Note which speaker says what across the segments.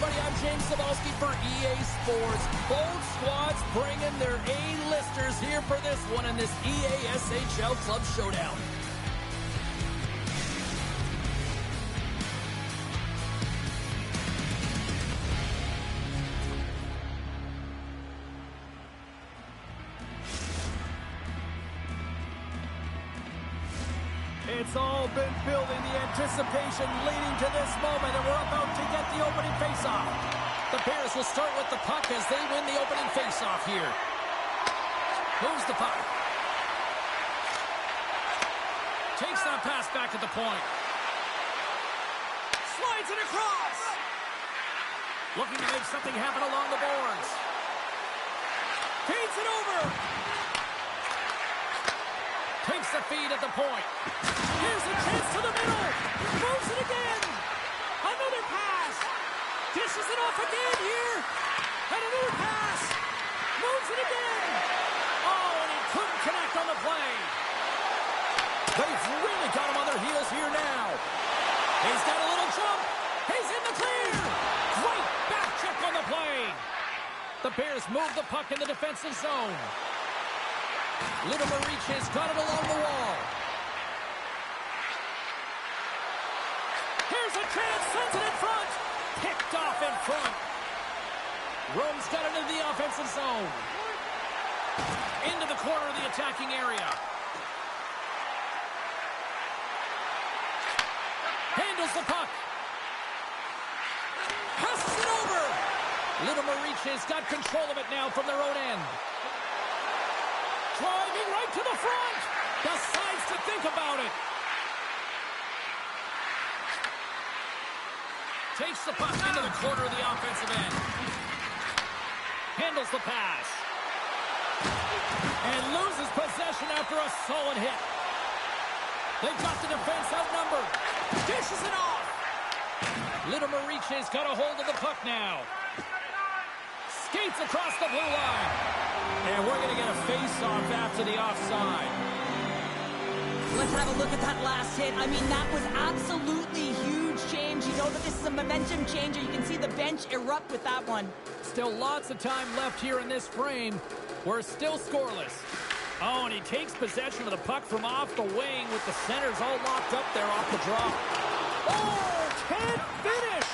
Speaker 1: everybody. I'm James Cebulski for EA Sports. Both squads bringing their A-listers here for this one in this EA SHL Club Showdown. It's all been building, the anticipation leading to this moment, and we're about to get the opening faceoff. The Bears will start with the puck as they win the opening faceoff here. Moves the puck. Takes that pass back at the point. Slides it across. Looking to make something happen along the boards. Feeds it over. Takes the feed at the point. Here's a chance to the middle. Moves it again. Another pass. Dishes it off again here. And another pass. Moves it again. Oh, and he couldn't connect on the play. They've really got him on their heels here now. He's got a little jump. He's in the clear. Great back check on the play. The Bears move the puck in the defensive zone. Littlemer reaches, got it along the wall. Here's a chance, sends it in front. Picked off in front. Rome's got it into the offensive zone. Into the corner of the attacking area. Handles the puck. Passes it over. Littlemer reaches, got control of it now from their own end. Driving right to the front. Decides to think about it. Takes the puck into the corner of the offensive end. Handles the pass. And loses possession after a solid hit. They've got the defense outnumbered. Dishes it off. Littlemer reaches, got a hold of the puck now. Skates across the blue line. And we're going to get a face-off after the offside.
Speaker 2: Let's have a look at that last hit. I mean, that was absolutely huge, James. You know that this is a momentum changer. You can see the bench erupt with that one.
Speaker 1: Still lots of time left here in this frame. We're still scoreless. Oh, and he takes possession of the puck from off the wing with the centers all locked up there off the draw. Oh, can't finish.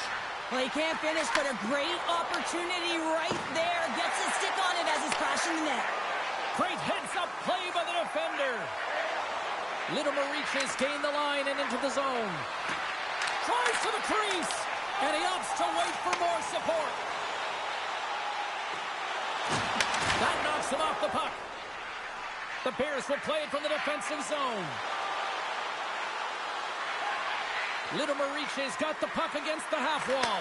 Speaker 2: Well, he can't finish, but a great opportunity right there. Gets his stick on it as he's crashing the net.
Speaker 1: Great heads-up play by the defender. Littlemer reaches, gain the line and into the zone. Tries to the crease, and he opts to wait for more support. That knocks him off the puck. The Bears will play it from the defensive zone. Littlemer reaches, got the puck against the half wall.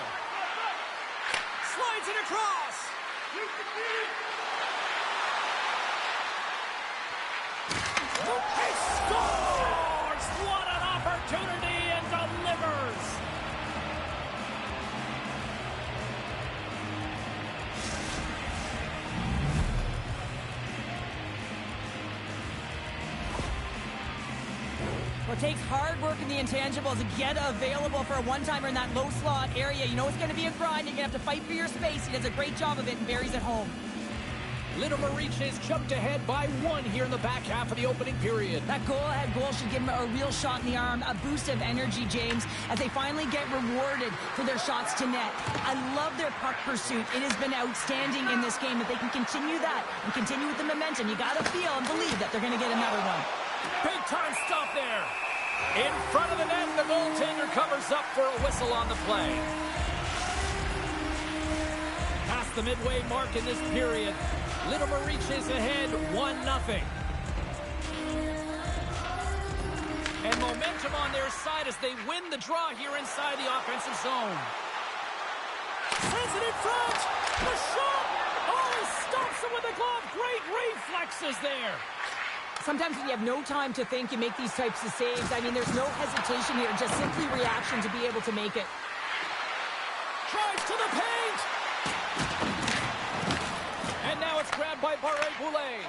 Speaker 1: Slides it across. He scores! What an opportunity, and delivers!
Speaker 2: Well, it takes hard work in the intangibles to get available for a one-timer in that low slot area. You know it's going to be a grind. You're going to have to fight for your space. He does a great job of it and buries it home.
Speaker 1: Littlemer reaches, jumped ahead by one here in the back half of the opening period.
Speaker 2: That goal-ahead goal should give him a real shot in the arm, a boost of energy, James, as they finally get rewarded for their shots to net. I love their puck pursuit. It has been outstanding in this game. If they can continue that and continue with the momentum, you got to feel and believe that they're going to get another one.
Speaker 1: Big time stop there. In front of the net, the goaltender covers up for a whistle on the play. Past the midway mark in this period, Littlemer reaches ahead 1-0. And momentum on their side as they win the draw here inside the offensive zone. Sends it in front. The shot. Oh, he stops it with the glove. Great reflexes there.
Speaker 2: Sometimes when you have no time to think, you make these types of saves. I mean, there's no hesitation here, just simply reaction to be able to make it.
Speaker 1: Drives to the paint. And now it's grabbed by Barré-Boulet.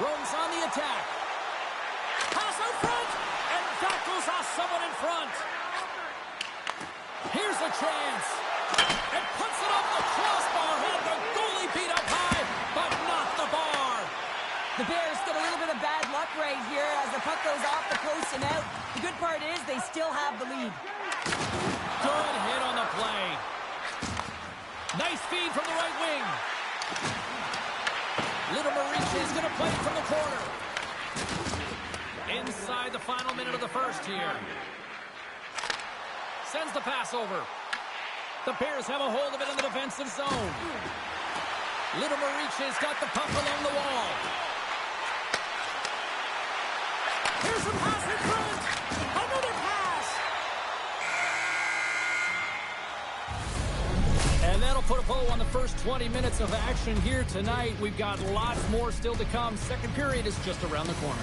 Speaker 1: Rome's on the attack. Pass out front, and that goes off someone in front. Here's a chance. And puts it off the crossbar. Had the goalie beat up high, but not the bar.
Speaker 2: The Bears get a little bit of bad luck right here as the puck goes off the post and out. The good part is they still have the lead.
Speaker 1: Good hit on the play. Nice feed from the right wing. Little Marici is going to play it from the corner. Inside the final minute of the first here. Sends the pass over. The Bears have a hold of it in the defensive zone. Little Marici's got the puck along the wall. Here's a pass in front. Another pass. And that'll put a bow on the first 20 minutes of action here tonight. We've got lots more still to come. Second period is just around the corner.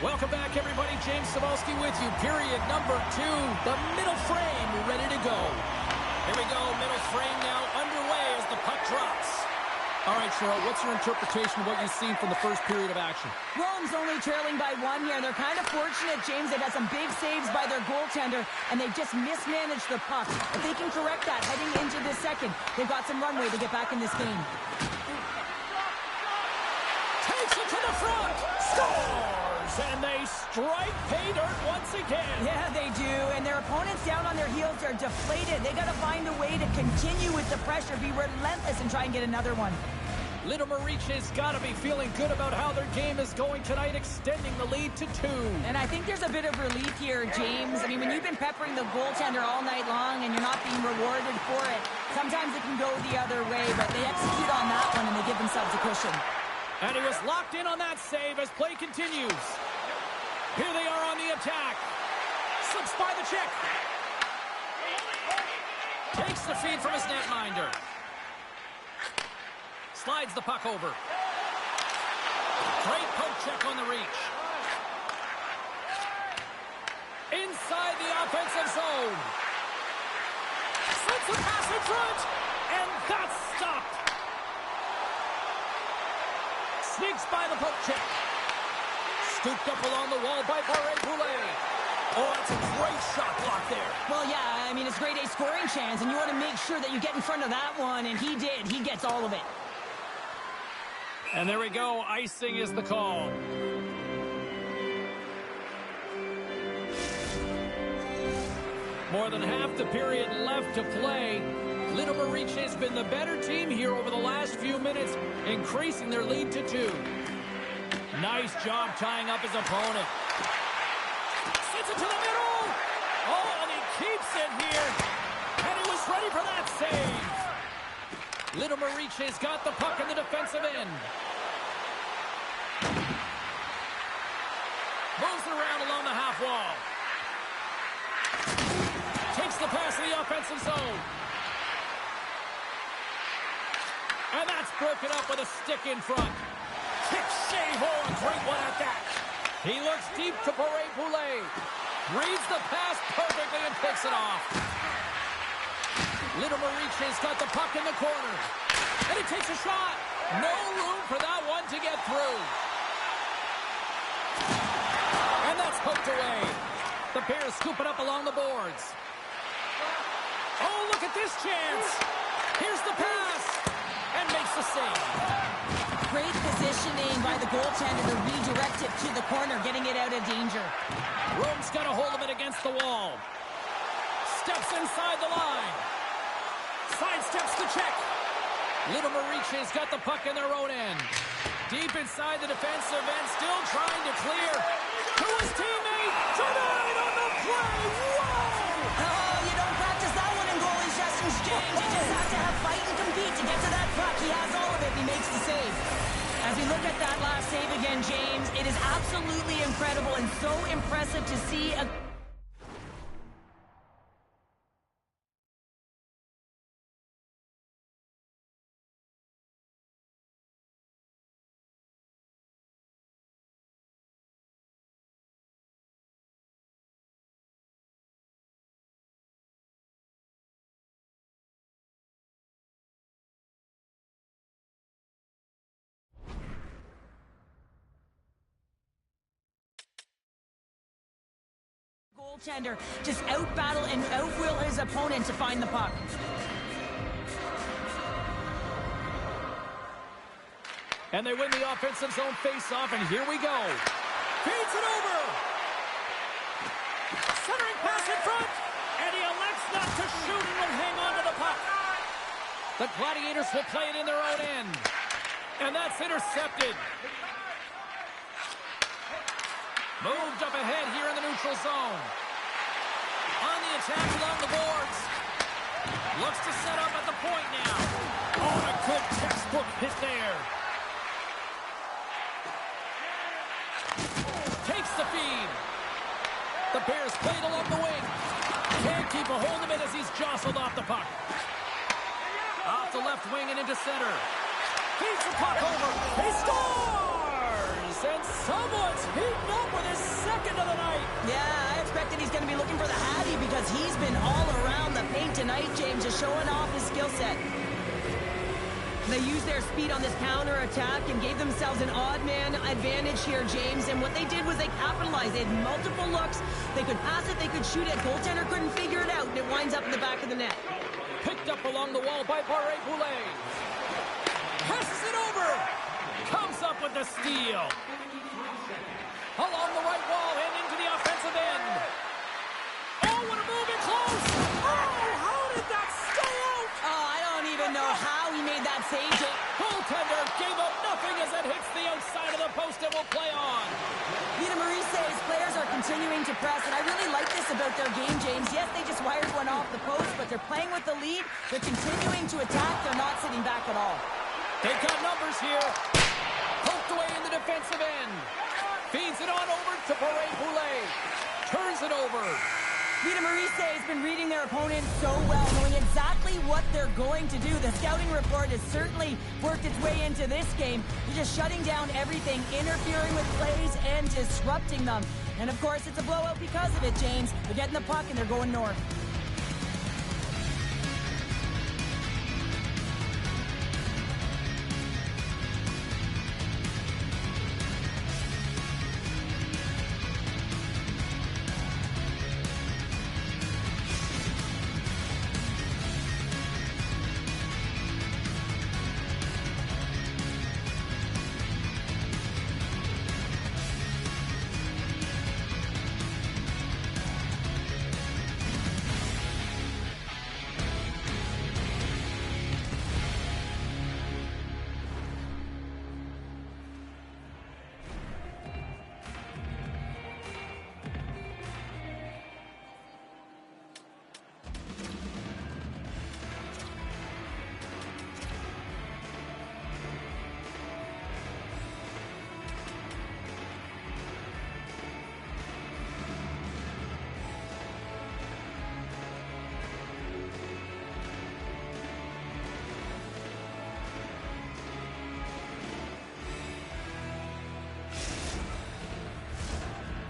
Speaker 1: Welcome back, everybody. James Cybulski with you. Period number 2. The middle frame ready to go. Here we go. Middle frame now underway as the puck drops. All right, Cheryl, what's your interpretation of what you've seen from the first period of action?
Speaker 2: Rome's only trailing by 1 here. They're kind of fortunate, James. They've had some big saves by their goaltender, and they've just mismanaged the puck. If they can correct that heading into this second, they've got some runway to get back in this game.
Speaker 1: Takes it to the front. Scores! And they strike pay dirt once again.
Speaker 2: Yeah, they do. And their opponents down on their heels are deflated. They got to find a way to continue with the pressure, be relentless, and try and get another one.
Speaker 1: Little Marici's got to be feeling good about how their game is going tonight, extending the lead to 2.
Speaker 2: And I think there's a bit of relief here, James. I mean, when you've been peppering the goaltender all night long and you're not being rewarded for it, sometimes it can go the other way, but they execute on that one and they give themselves a cushion.
Speaker 1: And he was locked in on that save as play continues. Here they are on the attack. Slips by the check. Takes the feed from his netminder. Slides the puck over. Great poke check on the reach. Inside the offensive zone. Slips the pass in front. And that's stopped. Sneaks by the poke check. Scooped up along the wall by Barré-Boulet. Oh, that's a great shot block there.
Speaker 2: Well, yeah, I mean, it's grade A scoring chance, and you want to make sure that you get in front of that one, and he did. He gets all of it.
Speaker 1: And there we go. Icing is the call. More than half the period left to play. Little Marici has been the better team here over the last few minutes, increasing their lead to 2. Nice job tying up his opponent. Sends it to the middle. Oh, and he keeps it here. And he was ready for that save. Little Marici's got the puck in the defensive end. Moves it around along the half wall. Takes the pass in the offensive zone. And that's broken up with a stick in front. Kick save. Oh, a great one at that. He looks deep to Barré-Boulet. Reads the pass perfectly and picks it off. Little Marici's got the puck in the corner. And he takes a shot. No room for that one to get through. poked away. The Bears scoop it up along the boards. Oh, look at this chance. Here's the pass. And makes the save.
Speaker 2: Great positioning by the goaltender to redirect it to the corner, getting it out of danger.
Speaker 1: Rome's got a hold of it against the wall. Steps inside the line. Sidesteps the check. Little Mariche's got the puck in their own end. Deep inside the defensive end, still trying to clear. To his teammate, denied on the play. Whoa!
Speaker 2: Oh, you don't practice that one in goalie sessions, James. You just have to have fight and compete to get to that puck. He has all of it. He makes the save. As we look at that last save again, James, it is absolutely incredible and so impressive to see a... goaltender just out-battle and out-will his opponent to find the puck.
Speaker 1: And they win the offensive zone face-off, and here we go. Feeds it over. Centering pass in front. And he elects not to shoot and will hang on to the puck. The Gladiators will play it in their own end. And that's intercepted. Moved up ahead here in the neutral zone. On the attack along the boards. Looks to set up at the point now. Oh, a good textbook hit there. Takes the feed. The Bears played along the wing. Can't keep a hold of it as he's jostled off the puck. Off the left wing and into center. Feeds the puck over. He scores! And someone's heating up with his second of the night.
Speaker 2: Yeah, I expected he's going to be looking for the Hattie because he's been all around the paint tonight, James, just showing off his skill set. They used their speed on this counter-attack and gave themselves an odd-man advantage here, James. And what they did was they capitalized. They had multiple looks. They could pass it, they could shoot it. Goaltender couldn't figure it out, and it winds up in the back of the net.
Speaker 1: Picked up along the wall by Barré-Boulet. Passes it over. Comes up with the steal. Along the right wall and into the offensive end. Oh, what a move in close. Oh, how did that stay out?
Speaker 2: Oh, I don't even know how he made that save.
Speaker 1: Goaltender gave up nothing as it hits the outside of the post and will play on.
Speaker 2: Vita Mariche's players are continuing to press, and I really like this about their game, James. Yes, they just wired one off the post, but they're playing with the lead. They're continuing to attack. They're not sitting back at all.
Speaker 1: They've got numbers here. Poked away in the defensive end. Feeds it on over to Barré-Boulet. Turns it over.
Speaker 2: Vita Mariche has been reading their opponent so well, knowing exactly what they're going to do. The scouting report has certainly worked its way into this game. They're just shutting down everything, interfering with plays, and disrupting them. And, of course, it's a blowout because of it, James. They're getting the puck, and they're going north.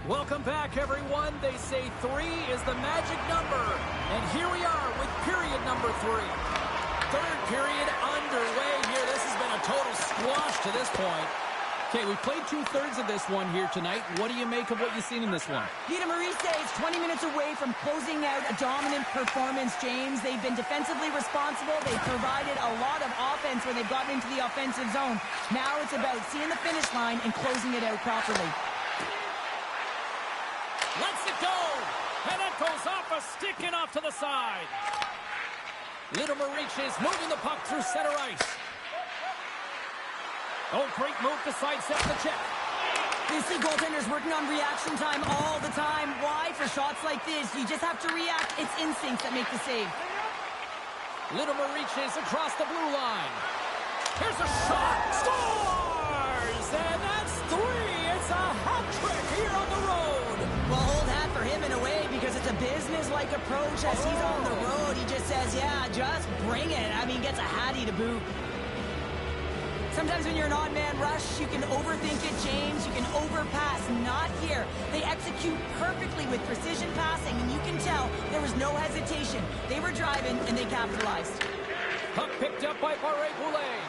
Speaker 1: Welcome back, everyone. They say 3 is the magic number. And here we are with period number 3. Third period underway here. This has been a total squash to this point. Okay, we played two-thirds of this one here tonight. What do you make of what you've seen in this one?
Speaker 2: Vita Maurice is 20 minutes away from closing out a dominant performance, James. They've been defensively responsible. They've provided a lot of offense when they've gotten into the offensive zone. Now it's about seeing the finish line and closing it out properly.
Speaker 1: Lets it go. And it goes off a stick and off to the side. Little Maurice is moving the puck through center ice. Oh, great move to sidestep the check.
Speaker 2: You see goaltenders working on reaction time all the time. Why? For shots like this, you just have to react. It's instincts that make the save.
Speaker 1: Little Maurice across the blue line. Here's a shot. Scores! And that's 3. It's a hat trick here on the road.
Speaker 2: Well, hold hat for him in a way because it's a business-like approach as he's on the road. He just says, yeah, just bring it. I mean, gets a hattie to boot. Sometimes when you're an odd-man rush, you can overthink it, James. You can overpass. Not here. They execute perfectly with precision passing, and you can tell there was no hesitation. They were driving, and they capitalized.
Speaker 1: Puck picked up by Barré-Boulet.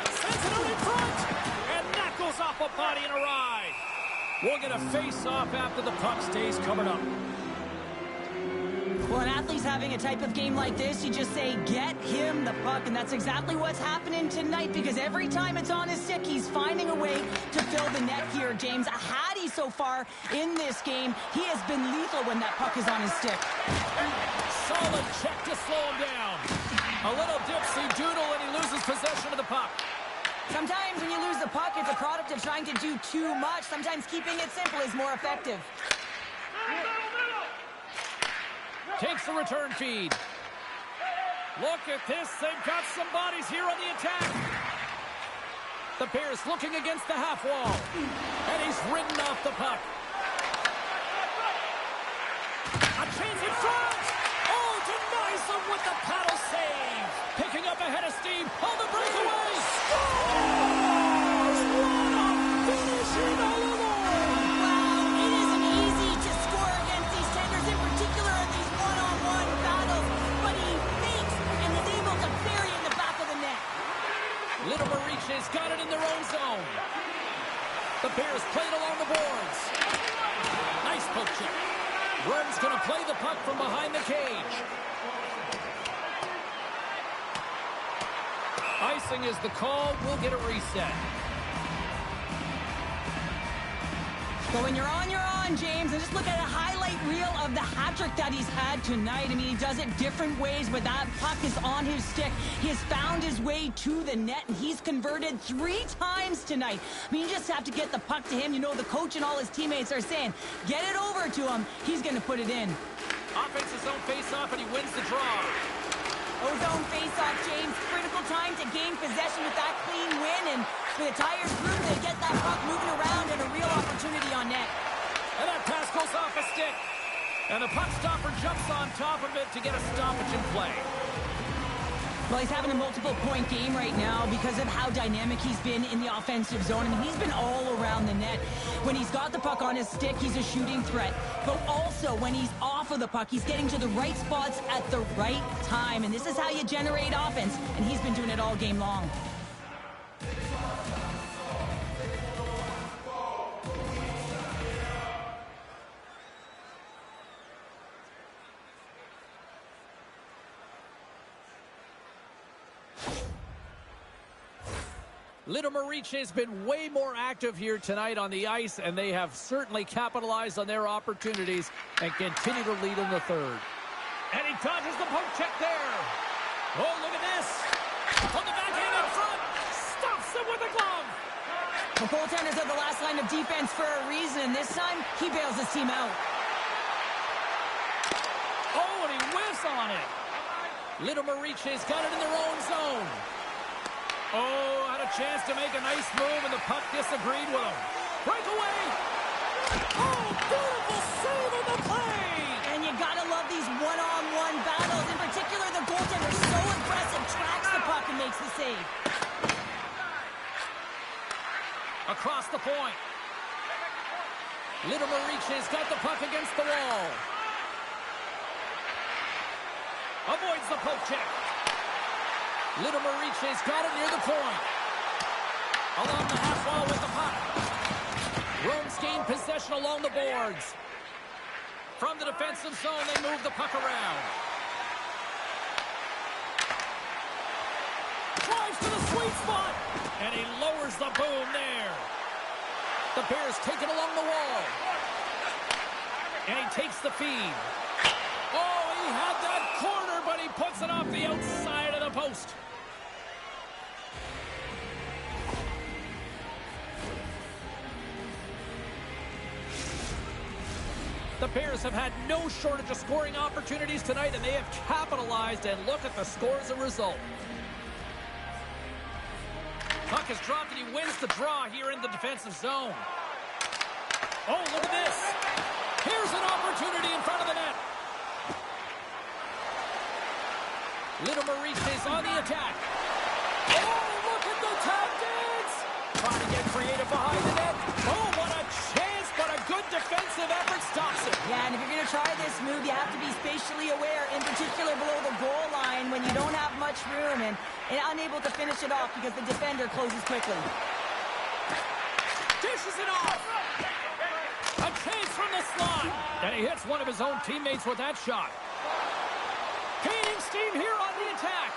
Speaker 1: Sends it out in front, and that goes off a body and a ride. We'll get a face-off after the puck stays covered up.
Speaker 2: Well, an athlete's having a type of game like this, you just say, get him the puck, and that's exactly what's happening tonight, because every time it's on his stick, he's finding a way to fill the net here, James. A hattie so far in this game. He has been lethal when that puck is on his stick.
Speaker 1: Solid check to slow him down. A little dipsy doodle, and he loses possession of the puck.
Speaker 2: Sometimes when you lose the puck, it's a product of trying to do too much. Sometimes keeping it simple is more effective.
Speaker 1: Takes the return feed. Look at this. They've got some bodies here on the attack. The Bears looking against the half wall. And he's ridden off the puck. A chance in front. Oh, denies them with the paddle save. Picking up ahead of Steve on the breakaway. Scores! What a finish in all alone.
Speaker 2: Wow, it isn't easy to score against these tenders, in particular in these one-on-one battles, but he makes and is able to bury in the back of the net.
Speaker 1: Little Maurice's got it in their own zone. The Bears played along the boards. Nice poke check. Run's going to play the puck from behind the cage. Icing is the call. We'll get a reset.
Speaker 2: So when you're on, James, and just look at a highlight reel of the hat-trick that he's had tonight. I mean, he does it different ways, but that puck is on his stick. He has found his way to the net, and he's converted 3 times tonight. I mean, you just have to get the puck to him. You know, the coach and all his teammates are saying, get it over to him. He's going to put it in.
Speaker 1: Offensive zone face-off, and he wins the draw.
Speaker 2: Ozone face-off, James. Critical time to gain possession with that clean win, and with a tired group, they get that puck moving around and a real opportunity on net.
Speaker 1: And that pass goes off a stick. And the puck stopper jumps on top of it to get a stoppage in play.
Speaker 2: Well, he's having a multiple-point game right now because of how dynamic he's been in the offensive zone. I mean, he's been all around the net. When he's got the puck on his stick, he's a shooting threat. But also, when he's off of the puck, he's getting to the right spots at the right time. And this is how you generate offense, and he's been doing it all game long.
Speaker 1: Little Maurice has been way more active here tonight on the ice, and they have certainly capitalized on their opportunities and continue to lead in the third. And he dodges the poke check there. Oh, look at this. On the backhand in front. Stops him with a glove.
Speaker 2: The goaltenders are the last line of defense for a reason. This time, he bails his team out.
Speaker 1: Oh, and he whiffs on it. Little Maurice has got it in their own zone. Oh, had a chance to make a nice move, and the puck disagreed with him. Breakaway! Oh, beautiful save on the play!
Speaker 2: And you gotta love these one-on-one battles. In particular, the goaltender is so aggressive, tracks the puck and makes the save.
Speaker 1: Across the point. Little Maurice has got the puck against the wall. Avoids the poke check. Little Maurice's got it near the point. Along the half wall with the puck. Rome's gained possession along the boards. From the defensive zone, they move the puck around. Drives to the sweet spot. And he lowers the boom there. The Bears take it along the wall. And he takes the feed. Oh, he had that corner, but he puts it off the outside of the post. The Bears have had no shortage of scoring opportunities tonight, and they have capitalized, and look at the score as a result. Puck is dropped, and he wins the draw here in the defensive zone. Oh, look at this. Here's an opportunity in front of the net. Little Mariche's on the attack. Oh, look at the tap dance. Trying to get creative behind the net. Oh, what a chance, but a good defensive effort stops it.
Speaker 2: Yeah, and if you're going to try this move, you have to be spatially aware, in particular below the goal line when you don't have much room and unable to finish it off because the defender closes quickly.
Speaker 1: Dishes it off. A chance from the slot. And he hits one of his own teammates with that shot. Gaining steam here on the attack.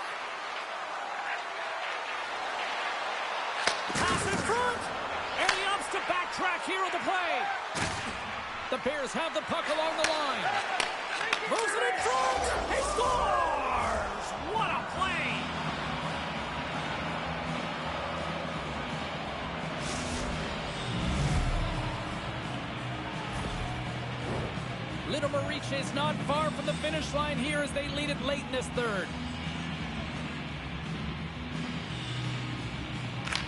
Speaker 1: Pass in front. And he opts to backtrack here on the play. The Bears have the puck along the line. Moves it in front. He scores! What a play! Little Mariche is not far from the finish line here as they lead it late in this third.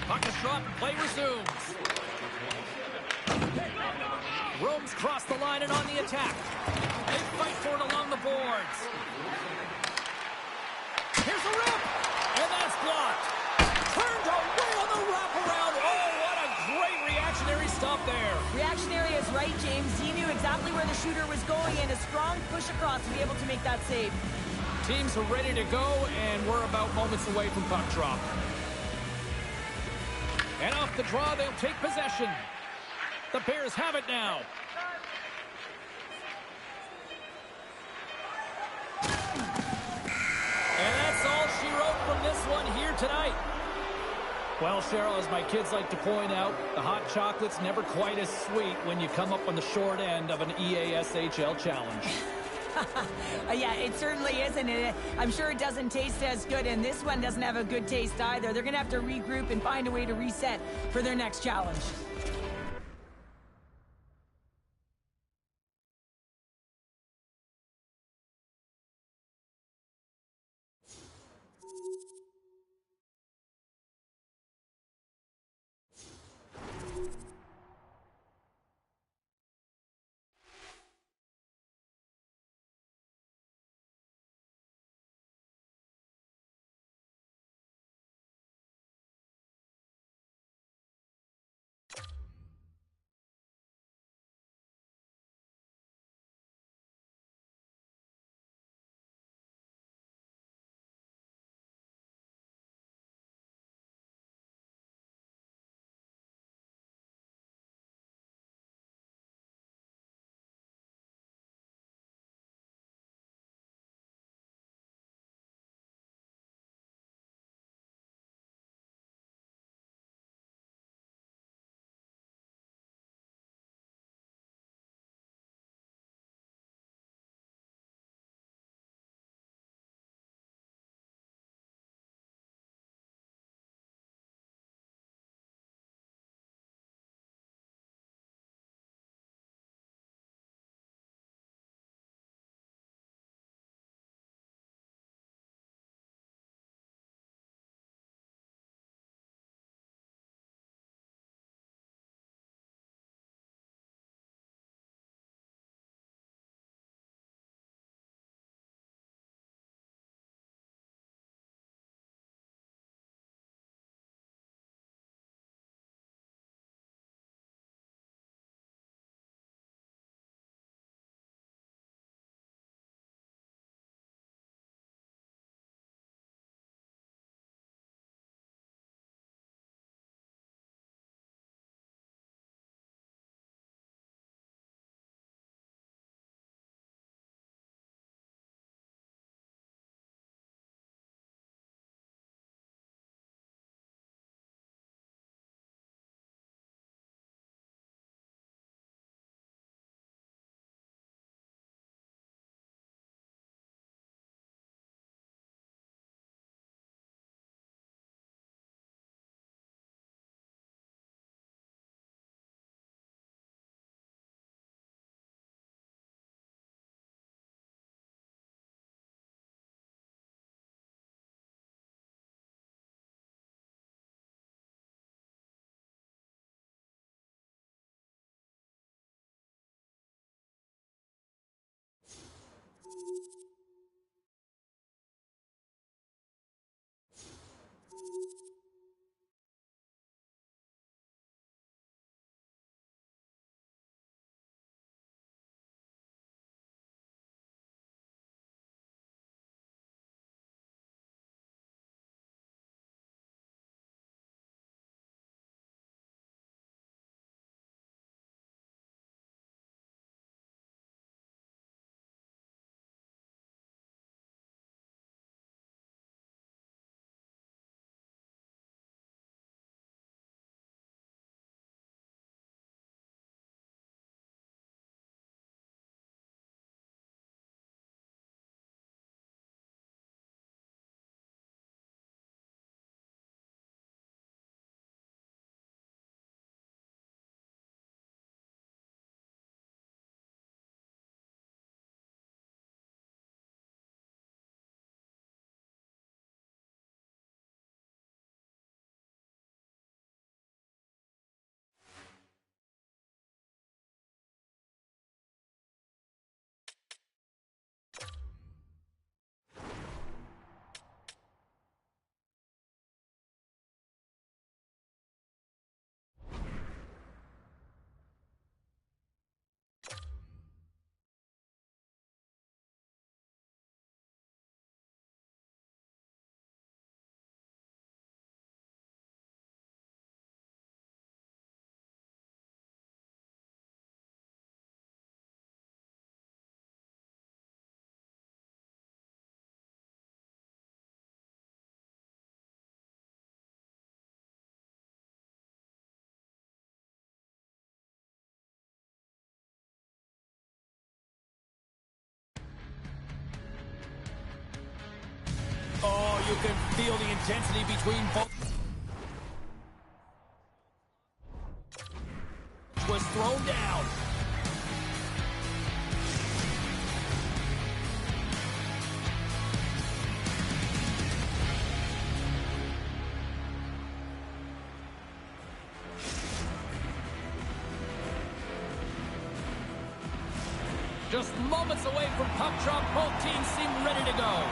Speaker 1: Puck is dropped and play resumes. Rome's crossed the line and on the attack. They fight for it along the boards. Here's the rip! And that's blocked. Turned away on the wraparound. Oh, what a great reactionary stop there.
Speaker 2: Reactionary is right, James. He knew exactly where the shooter was going and a strong push across to be able to make that save.
Speaker 1: Teams are ready to go, and we're about moments away from puck drop. And off the draw, they'll take possession. The Bears have it now. And that's all she wrote from this one here tonight. Well, Cheryl, as my kids like to point out, the hot chocolate's never quite as sweet when you come up on the short end of an EASHL challenge.
Speaker 2: Yeah, it certainly isn't. I'm sure it doesn't taste as good, and this one doesn't have a good taste either. They're going to have to regroup and find a way to reset for their next challenge.
Speaker 1: Oh, you can feel the intensity between both. Was thrown down. Just moments away from puck drop, both teams seem ready to go.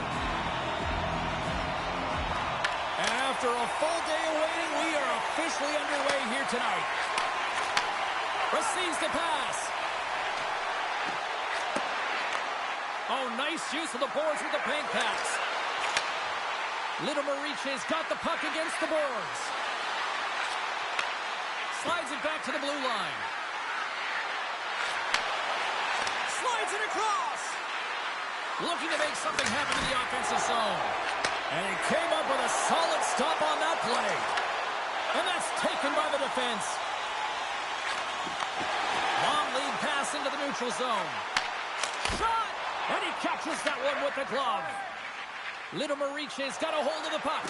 Speaker 1: After a full day of waiting, we are officially underway here tonight. Receives the pass. Oh, nice use of the boards with the paint pass. Little Mariche's got the puck against the boards. Slides it back to the blue line. Slides it across. Looking to make something happen in the offensive zone. And he came up with a solid stop on that play. And that's taken by the defense. Long lead pass into the neutral zone. Shot! And he catches that one with the glove. Little Mariche's got a hold of the puck.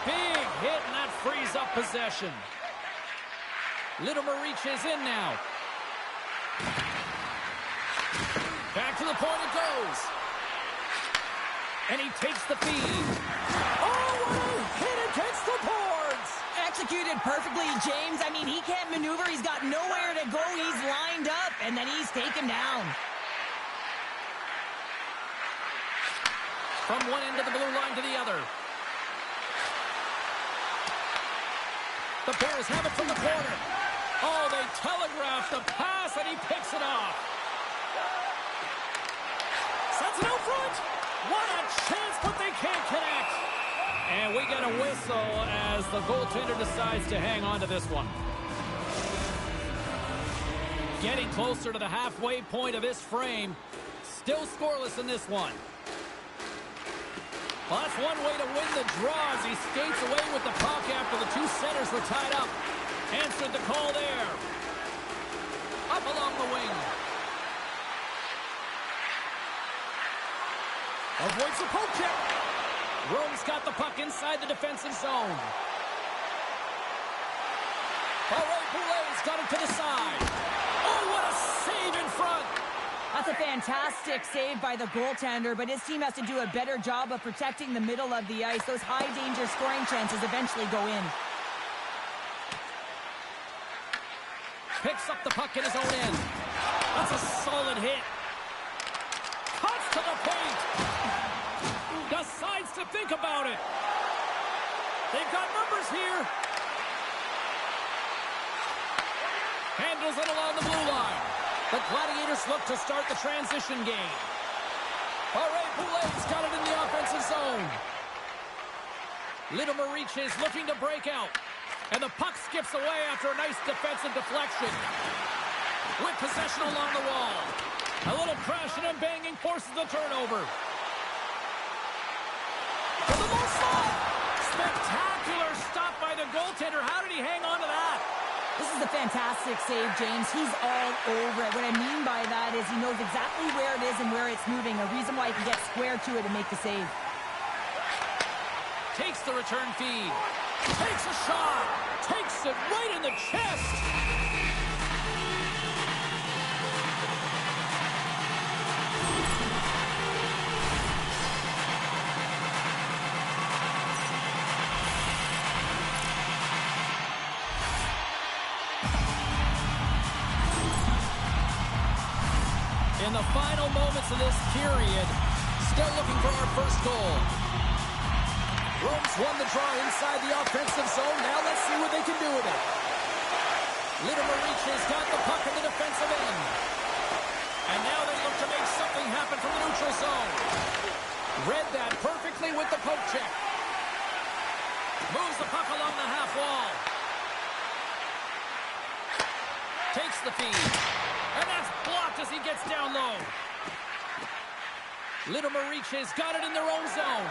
Speaker 1: Big hit, and that frees up possession. Little Mariche's in now. Back to the point it goes. And he takes the feed. Oh, what a hit against the boards!
Speaker 2: Executed perfectly, James. I mean, he can't maneuver. He's got nowhere to go. He's lined up, and then he's taken down.
Speaker 1: From one end of the blue line to the other. The Bears have it from the corner. Oh, they telegraph the pass, and he picks it off. Sends it out front. What a chance, but they can't connect. And we get a whistle as the goaltender decides to hang on to this one. Getting closer to the halfway point of this frame. Still scoreless in this one. Well, that's one way to win the draw as he skates away with the puck after the two centers were tied up. Answered the call there. Up along the wing. Avoids the poke check. Rome's got the puck inside the defensive zone. Poulet's got it to the side. Oh, what a save in front.
Speaker 2: That's a fantastic save by the goaltender, but his team has to do a better job of protecting the middle of the ice. Those high-danger scoring chances eventually go in.
Speaker 1: Picks up the puck in his own end. That's a solid hit. Cuts to the paint. Decides to think about it. They've got numbers here. Handles it along the blue line. The Gladiators look to start the transition game. Poulet's got it in the offensive zone. Little Maric is looking to break out. And the puck skips away after a nice defensive deflection. With possession along the wall. A little crashing and banging forces the turnover. For the low slot. Spectacular stop by the goaltender. How did he hang on to that?
Speaker 2: This is a fantastic save, James. He's all over it. What I mean by that is he knows exactly where it is and where it's moving. A reason why he can get square to it and make the save.
Speaker 1: Takes the return feed. Takes a shot. Takes it right in the chest. In the final moments of this period, still looking for our first goal. Rome's won the draw inside the offensive zone. Now let's see what they can do with it. Little Maric has got the puck in the defensive end. And now they look to make something happen from the neutral zone. Read that perfectly with the poke check. Moves the puck along the half wall. Takes the feed. And that's blocked as he gets down low. Little Maric has got it in their own zone.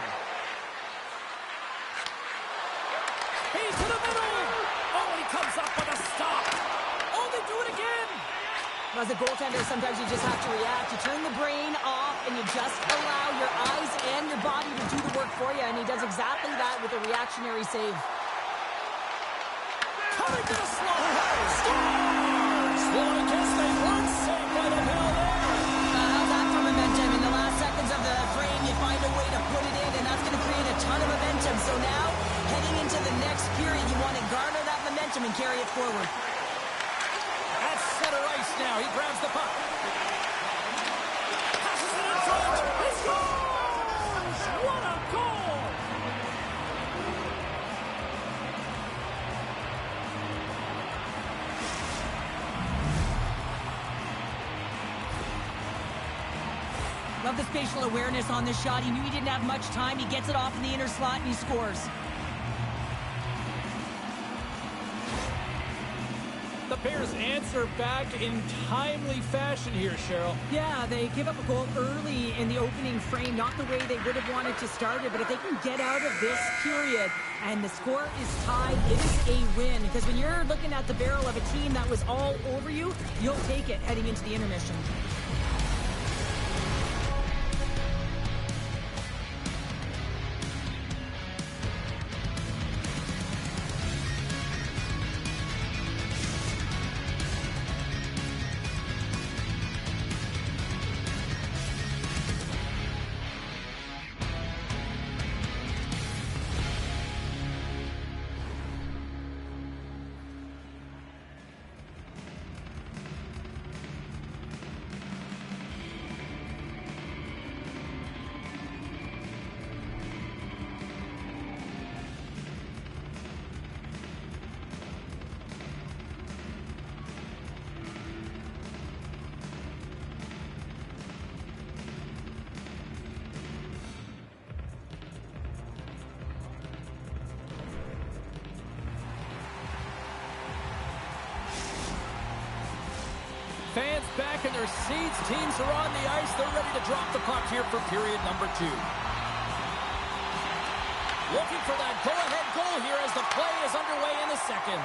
Speaker 1: He's to the middle. Oh, he comes up with a stop. Oh, they do it again.
Speaker 2: As a goaltender, sometimes you just have to react. You turn the brain off, and you just allow your eyes and your body to do the work for you, and he does exactly that with a reactionary save.
Speaker 1: Coming to the slot. Scores! Well, I guess they weren't saved by the Bell there.
Speaker 2: How's that for momentum? In the last seconds of the frame, you find a way to put it in, and that's going to create a ton of momentum. So now, heading into the next period, you want to garner that momentum and carry it forward.
Speaker 1: At center ice now, he grabs the puck. Passes it in front. He scores! What a goal!
Speaker 2: Love the spatial awareness on this shot. He knew he didn't have much time. He gets it off in the inner slot, and he scores.
Speaker 1: The Bears answer back in timely fashion here, Cheryl.
Speaker 2: Yeah, they give up a goal early in the opening frame, not the way they would have wanted to start it, but if they can get out of this period and the score is tied, it is a win. Because when you're looking at the barrel of a team that was all over you, you'll take it heading into the intermission.
Speaker 1: Fans back in their seats. Teams are on the ice. They're ready to drop the puck here for period number 2. Looking for that go-ahead goal here as the play is underway in the second.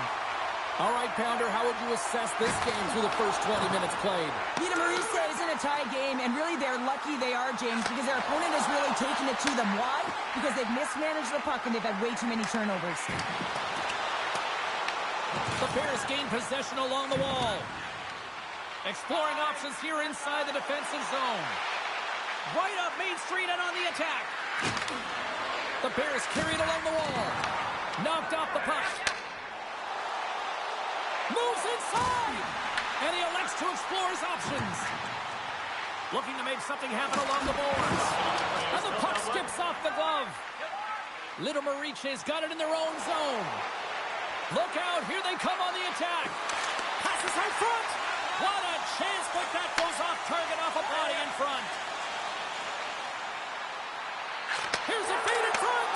Speaker 1: All right, Pounder, how would you assess this game through the first 20 minutes played?
Speaker 2: Little Maric is in a tie game, and really they're lucky they are, James, because their opponent has really taken it to them. Why? Because they've mismanaged the puck and they've had way too many turnovers.
Speaker 1: The Bears gain possession along the wall. Exploring options here inside the defensive zone. Right up Main Street and on the attack. The Bears carried along the wall. Knocked off the puck. Moves inside. And he elects to explore his options. Looking to make something happen along the boards. And the puck skips off the glove. Little Mariche's got it in their own zone. Look out, here they come on the attack. Passes out front. What a chance, but that goes off target off a body in front. Here's a feed in front.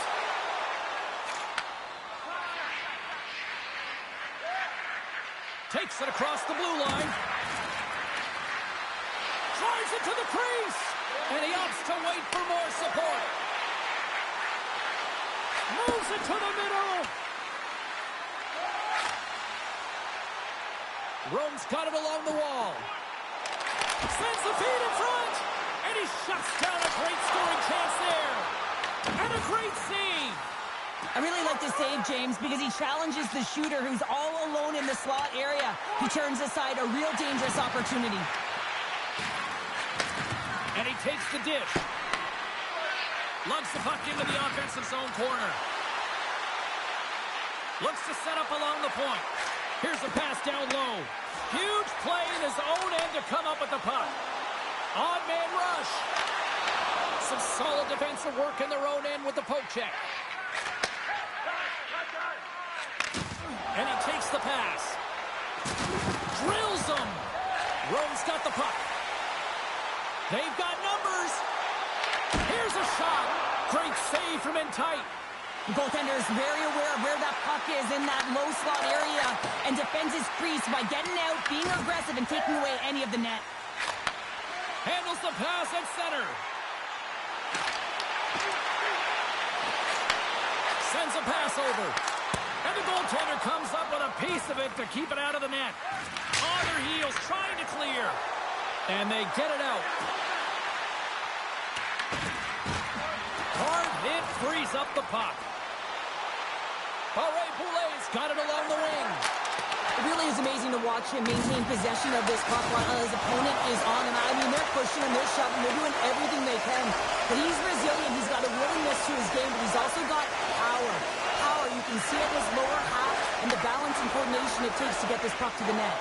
Speaker 1: Takes it across the blue line. Drives it to the crease. And he opts to wait for more support. Moves it to the middle. Rome's got it along the wall. Sends the feed in front. And he shuts down a great scoring chance there. And a great save.
Speaker 2: I really like the save, James, because he challenges the shooter who's all alone in the slot area. He turns aside a real dangerous opportunity.
Speaker 1: And he takes the dish. Lugs the puck into the offensive zone corner. Looks to set up along the point. Here's a pass down low. Huge play in his own end to come up with the puck. Odd man rush. Some solid defensive work in their own end with the poke check. And he takes the pass. Drills him. Rome's got the puck. They've got numbers. Here's a shot. Great save from in tight.
Speaker 2: The goaltender is very aware of where that puck is in that low slot area and defends his crease by getting out, being aggressive, and taking away any of the net.
Speaker 1: Handles the pass at center. Sends a pass over. And the goaltender comes up with a piece of it to keep it out of the net. On their heels, trying to clear. And they get it out. Hard hit frees up the puck. Barré-Boulet's got it along the wing.
Speaker 2: It really is amazing to watch him maintain possession of this puck while his opponent is on him. I mean, they're pushing him, they're shoving, they're doing everything they can. But he's resilient. He's got a willingness to his game, but he's also got power. Power, you can see it in his lower half and the balance and coordination it takes to get this puck to the net.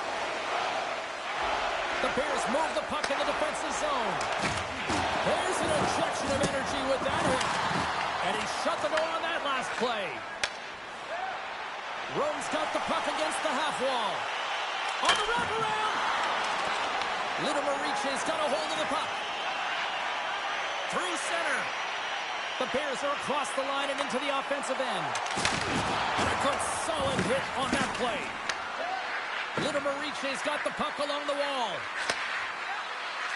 Speaker 1: The Bears move the puck in the defensive zone. There's an injection of energy with that hit. And he shut the door on that last play. Rome's got the puck against the half wall. On the wraparound. Little Mariche's got a hold of the puck. Through center. The Bears are across the line and into the offensive end. And a good solid hit on that play. Little Mariche's got the puck along the wall.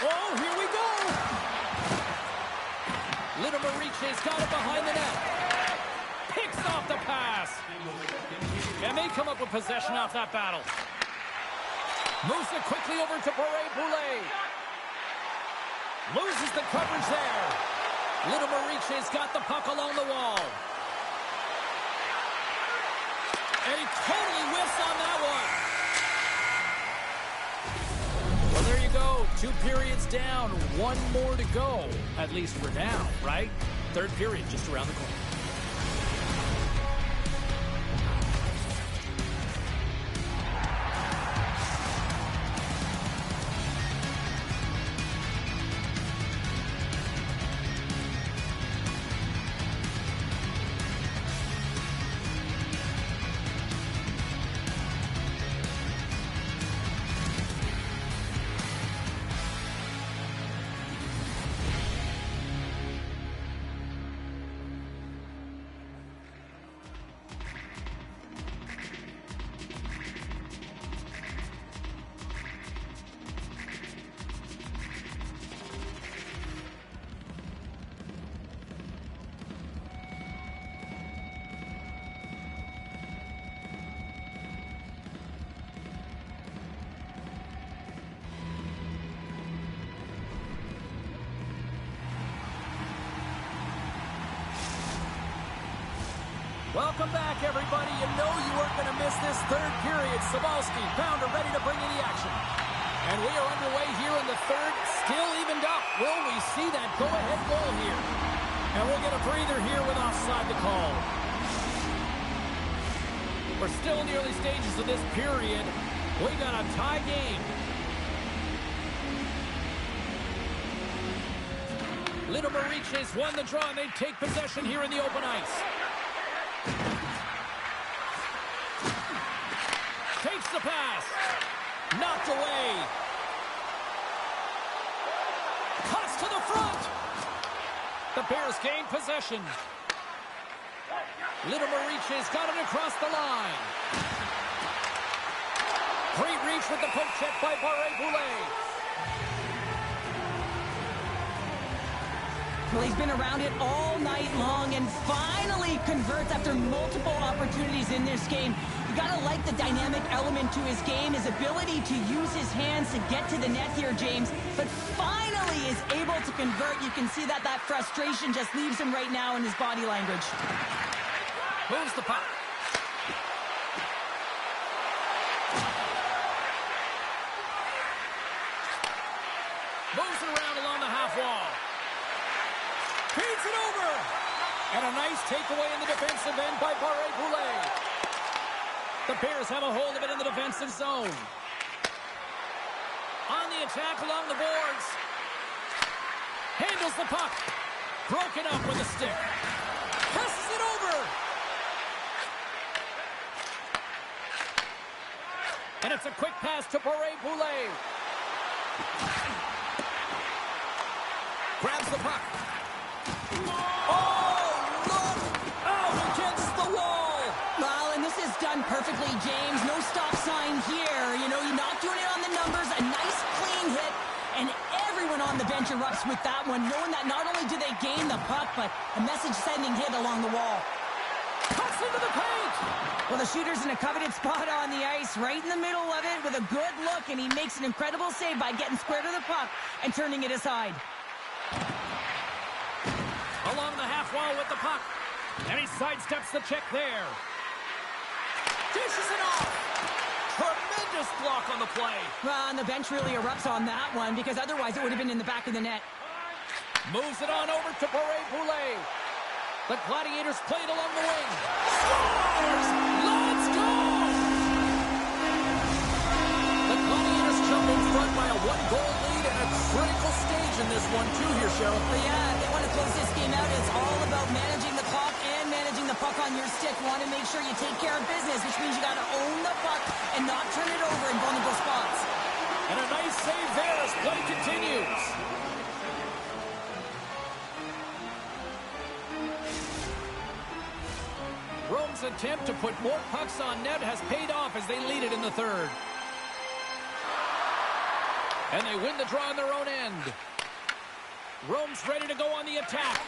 Speaker 1: Oh, here we go. Little Mariche's got it behind the net. Picks off the pass. And they come up with possession off that battle. Moves it quickly over to Barré-Boulet. Loses the coverage there. Little Mariche's got the puck along the wall. And he totally whiffs on that one. Well, there you go. 2 periods down. 1 more to go. At least for now, right? 3rd period just around the corner. Welcome back, everybody. You know you weren't going to miss this 3rd period. Sabalski, Pounder ready to bring in the action. And we are underway here in the 3rd, still evened up. Will we see that go-ahead goal here? And we'll get a breather here with offside the call. We're still in the early stages of this period. We got a tie game. Litimer reaches, won the draw, and they take possession here in the open ice. Takes the pass. Knocked away. Cuts to the front. The Bears gain possession. Litimer reaches, got it across the line. Great reach with the poke check by Barré-Boulet.
Speaker 2: Well, he's been around it all night long and finally converts after multiple opportunities in this game. You gotta like the dynamic element to his game, his ability to use his hands to get to the net here, James. But finally is able to convert. You can see that frustration just leaves him right now in his body language.
Speaker 1: Moves the puck. Moves it around along the half wall. Feeds it over. And a nice takeaway in the defensive end by Barré-Boulet. The Bears have a hold of it in the defensive zone. On the attack along the boards. Handles the puck. Broken up with a stick. Passes it over. And it's a quick pass to Barré-Boulet. Grabs the puck. Oh, look! Out against the wall!
Speaker 2: Well, and this is done perfectly, James. No stop sign here. You know, you're not doing it on the numbers. A nice, clean hit. And everyone on the bench erupts with that one, knowing that not only do they gain the puck, but a message-sending hit along the wall.
Speaker 1: Cuts into the paint!
Speaker 2: Well, the shooter's in a coveted spot on the ice, right in the middle of it with a good look, and he makes an incredible save by getting square to the puck and turning it aside.
Speaker 1: Along the half wall with the puck. And he sidesteps the check there. Dishes it off. Tremendous block on the play.
Speaker 2: Well, and the bench really erupts on that one because otherwise it would have been in the back of the net.
Speaker 1: Moves it on over to Barré-Boulet. The Gladiators played along the wing. Scores! Let's go! The Gladiators jump in front by a one-goal lead and a critical stage in this one, too, here, Cheryl.
Speaker 2: But yeah, if they want to close this game out, it's all about managing the clock and managing the puck on your stick. You want to make sure you take care of business, which means you got to own the puck and not turn it over in vulnerable spots.
Speaker 1: And a nice save there as play continues. Rome's attempt to put more pucks on net has paid off as they lead it in the third. And they win the draw on their own end. Rome's ready to go on the attack.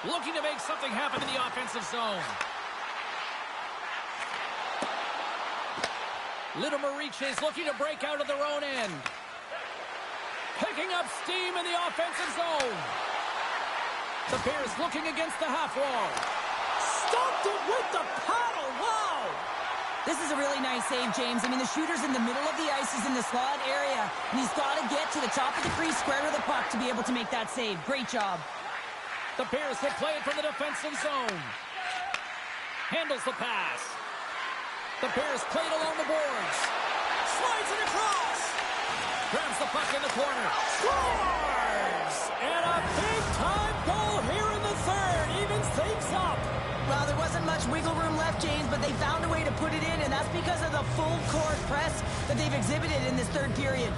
Speaker 1: Looking to make something happen in the offensive zone. Litimer reaches, looking to break out of their own end. Picking up steam in the offensive zone. The Bears looking against the half wall. Stopped it with the paddle. Wow!
Speaker 2: This is a really nice save, James. I mean, the shooter's in the middle of the ice. He's in the slot area, and he's got to get to the top of the crease, square to the puck to be able to make that save. Great job.
Speaker 1: The Bears will play it from the defensive zone. Handles the pass. The Bears play it along the boards. Slides it across. Grabs the puck in the corner. Scores! And a big-time goal here in the third. Evens things up.
Speaker 2: Well, there wasn't much wiggle room left, James, but they found a way to put it in, and that's because of the full-court press that they've exhibited in this third period.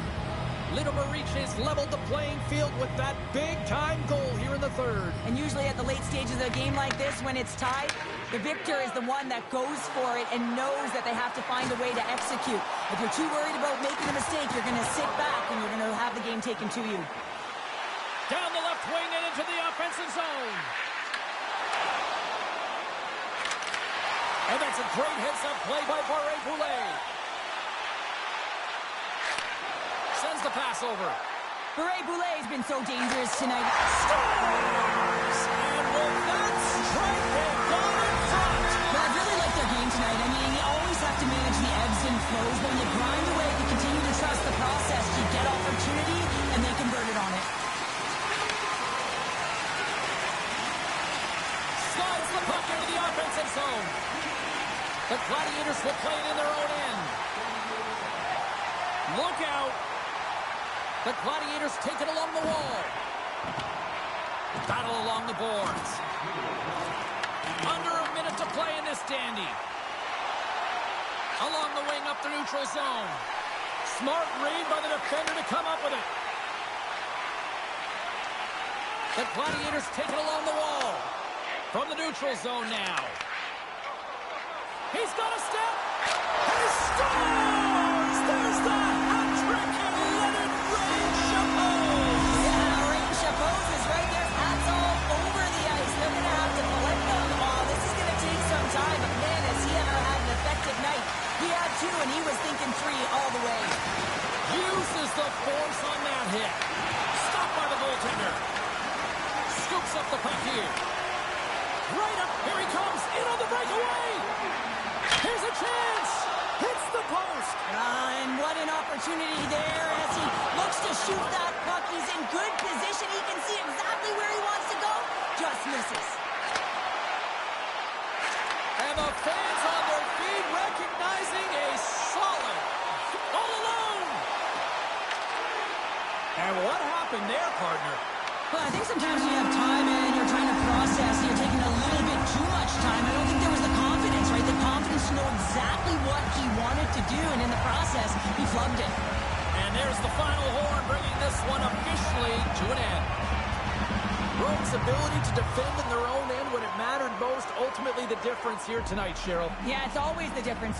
Speaker 1: Litimer reaches, leveled the playing field with that big-time goal here in the third.
Speaker 2: And usually at the late stages of a game like this, when it's tied, the victor is the one that goes for it and knows that they have to find a way to execute. If you're too worried about making a mistake, you're going to sit back and you're going to have the game taken to you.
Speaker 1: Down the left wing and into the offensive zone. And that's a great heads-up play by Barré-Boulet. Sends the pass over.
Speaker 2: Barré-Boulet has been so dangerous tonight.
Speaker 1: Scores! And with that strike, they've gone in front.
Speaker 2: But I really like their game tonight. I mean, you always have to manage the ebbs and flows. When you grind away, you continue to trust the process. You get opportunity, and they convert it on it.
Speaker 1: Slides the puck into the offensive zone. The Gladiators will play it in their own end. Look out. The Gladiators take it along the wall. Battle along the boards. Under a minute to play in this dandy. Along the wing up the neutral zone. Smart read by the defender to come up with it. The Gladiators take it along the wall. From the neutral zone now. He's got a step. He scores! There's the hat trick and Leonard Rain-Chapose.
Speaker 2: Yeah, Rain-Chapose is right there. Hats all over the ice. They're going to have to collect on the ball. This is going to take some time, but man, has he ever had an effective night. He had 2, and he was thinking 3 all the way.
Speaker 1: Uses the force on that hit. Stopped by the goaltender. Scoops up the puck here. Right up. Here he comes. In on the breakaway. Here's a chance. Hits the post.
Speaker 2: And what an opportunity there as he looks to shoot that puck. He's in good position. He can see exactly where he wants to go. Just misses.
Speaker 1: And the fans on their feet recognizing a solid all alone. And what happened there, partner?
Speaker 2: Well, I think sometimes when you have time and you're trying to process, you're taking a little bit too much time. I don't think there was the confidence, right? The confidence to know exactly what he wanted to do, and in the process, he flubbed it.
Speaker 1: And there's the final horn, bringing this one officially to an end. Rome's ability to defend in their own end when it mattered most, ultimately the difference here tonight, Cheryl.
Speaker 2: Yeah, it's always the difference.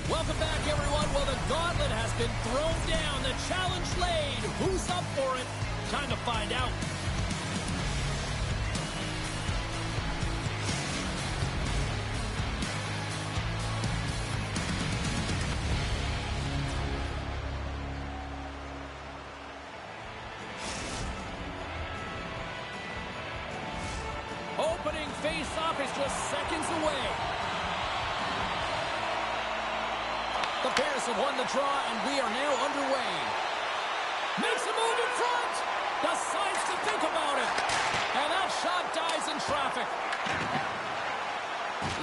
Speaker 1: Welcome back, everyone. Well, the gauntlet has been thrown down. The challenge laid. Who's up for it? Time to find out. Opening face-off is just seconds away. The Bears have won the draw, and we are now underway. Makes a move in front. Decides to think about it. And that shot dies in traffic.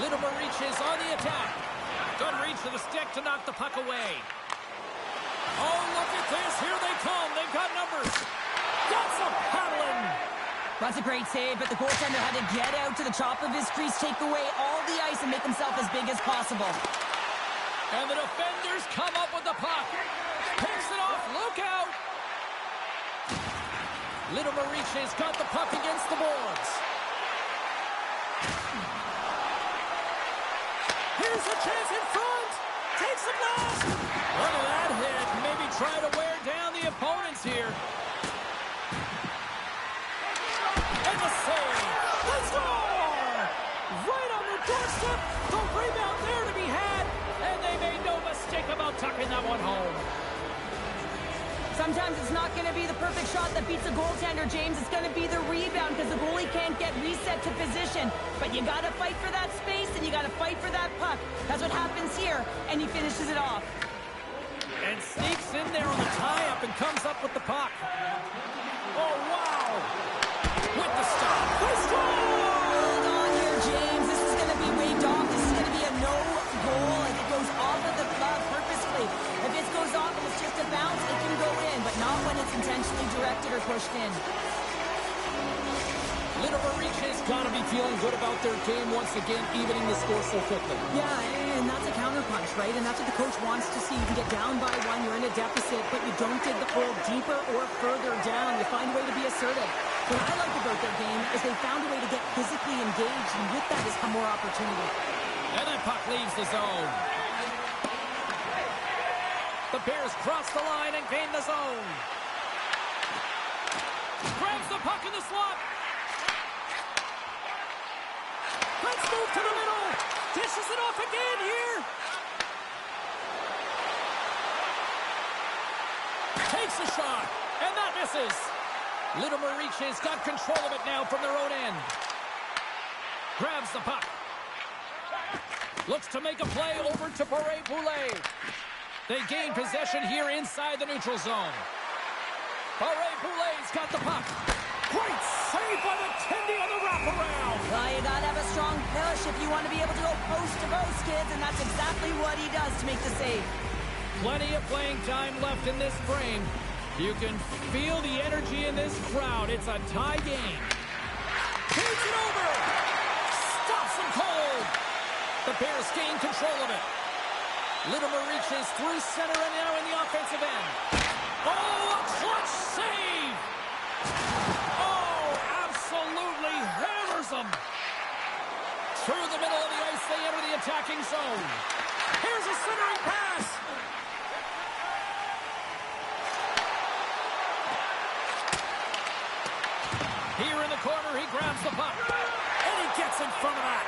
Speaker 1: Litimer reaches on the attack. Good reach to the stick to knock the puck away. Oh, look at this. Here they come. They've got numbers. That's a paddling.
Speaker 2: That's a great save, but the goaltender had to get out to the top of his crease, take away all the ice, and make himself as big as possible.
Speaker 1: And the defenders come up with the puck. Picks it off. Look out. Litimer reaches, got the puck against the boards. Here's a chance in front. Takes the blast. Look at that hit. Maybe try to wear down the opponents here. And the save. The score! Right on the doorstep. The rebound there to be had. And they made no mistake about tucking that one home.
Speaker 2: Sometimes it's not going to be the perfect shot that beats a goaltender, James. It's going to be the rebound because the goalie can't get reset to position. But you got to fight for that space and you got to fight for that puck. That's what happens here, and he finishes it off.
Speaker 1: And sneaks in there on the tie-up and comes up with the puck. Oh, wow! With the stop.
Speaker 2: Hold on here, James. This is going to be waved off. This is going to be a no goal. If it goes off of the glove purposefully. If it goes off and it's just a bounce, it can go in, but not when it's intentionally directed or pushed in.
Speaker 1: Litimer reaches, gotta be feeling good about their game once again, evening the score so quickly.
Speaker 3: Yeah, and that's a counterpunch, right? And that's what the coach wants to see. You can get down by one, you're in a deficit, but you don't dig the hole deeper or further down. You find a way to be assertive. What I like about their game is they found a way to get physically engaged, and with that has come more opportunity.
Speaker 1: And that puck leaves the zone. The Bears cross the line and gain the zone. Grabs the puck in the slot. Let's move to the middle. Dishes it off again here. Takes a shot, and that misses. Litimer reaches, got control of it now from their own end. Grabs the puck. Looks to make a play over to Barré-Boulet. They gain possession here inside the neutral zone. Barré-Boulet's got the puck. Great save by the Tendy on the wraparound.
Speaker 2: Well, you got to have a strong push if you want to be able to go post to post, kids, and that's exactly what he does to make the save.
Speaker 1: Plenty of playing time left in this frame. You can feel the energy in this crowd. It's a tie game. Takes it over. Stops him cold. The Bears gain control of it. Litimer reaches through center and now in the offensive end. Oh, a clutch save! Oh, absolutely hammers them. Through the middle of the ice, they enter the attacking zone. Here's a centering pass. Here in the corner, he grabs the puck. And he gets in front of that.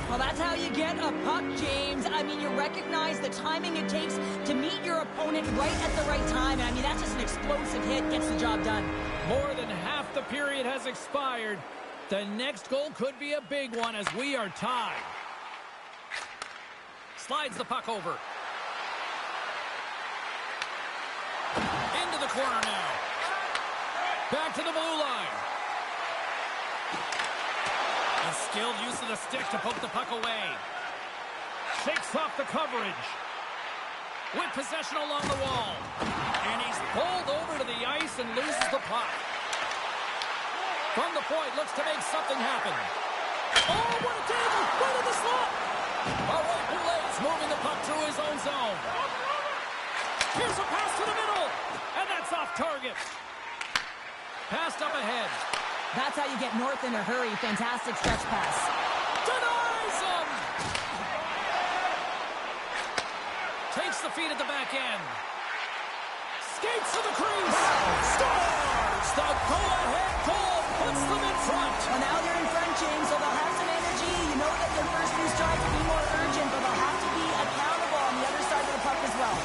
Speaker 2: Well, that's how you get a puck, James. I mean, you recognize the timing it takes to meet your opponent right at the right time. I mean, that's just an explosive hit, gets the job done.
Speaker 1: More than half the period has expired. The next goal could be a big one as we are tied. Slides the puck over. Into the corner now. Back to the blue line. A skilled use of the stick to poke the puck away. Shakes off the coverage. With possession along the wall. And he's pulled over to the ice and loses the puck. From the point, looks to make something happen. Oh, what a danger! Right in the slot! Barré-Boulet's moving the puck through his own zone. Here's a pass to the middle. And that's off target. Passed up ahead.
Speaker 2: That's how you get north in a hurry. Fantastic stretch pass.
Speaker 1: Denies him! Takes the feed at the back end. Skates to the crease. Scores! The go-ahead goal puts them in front.
Speaker 2: Well, now they're in front, James, so they'll have some energy. You know that their first few strides will be more urgent, but they'll have to be accountable on the other side of the puck as well.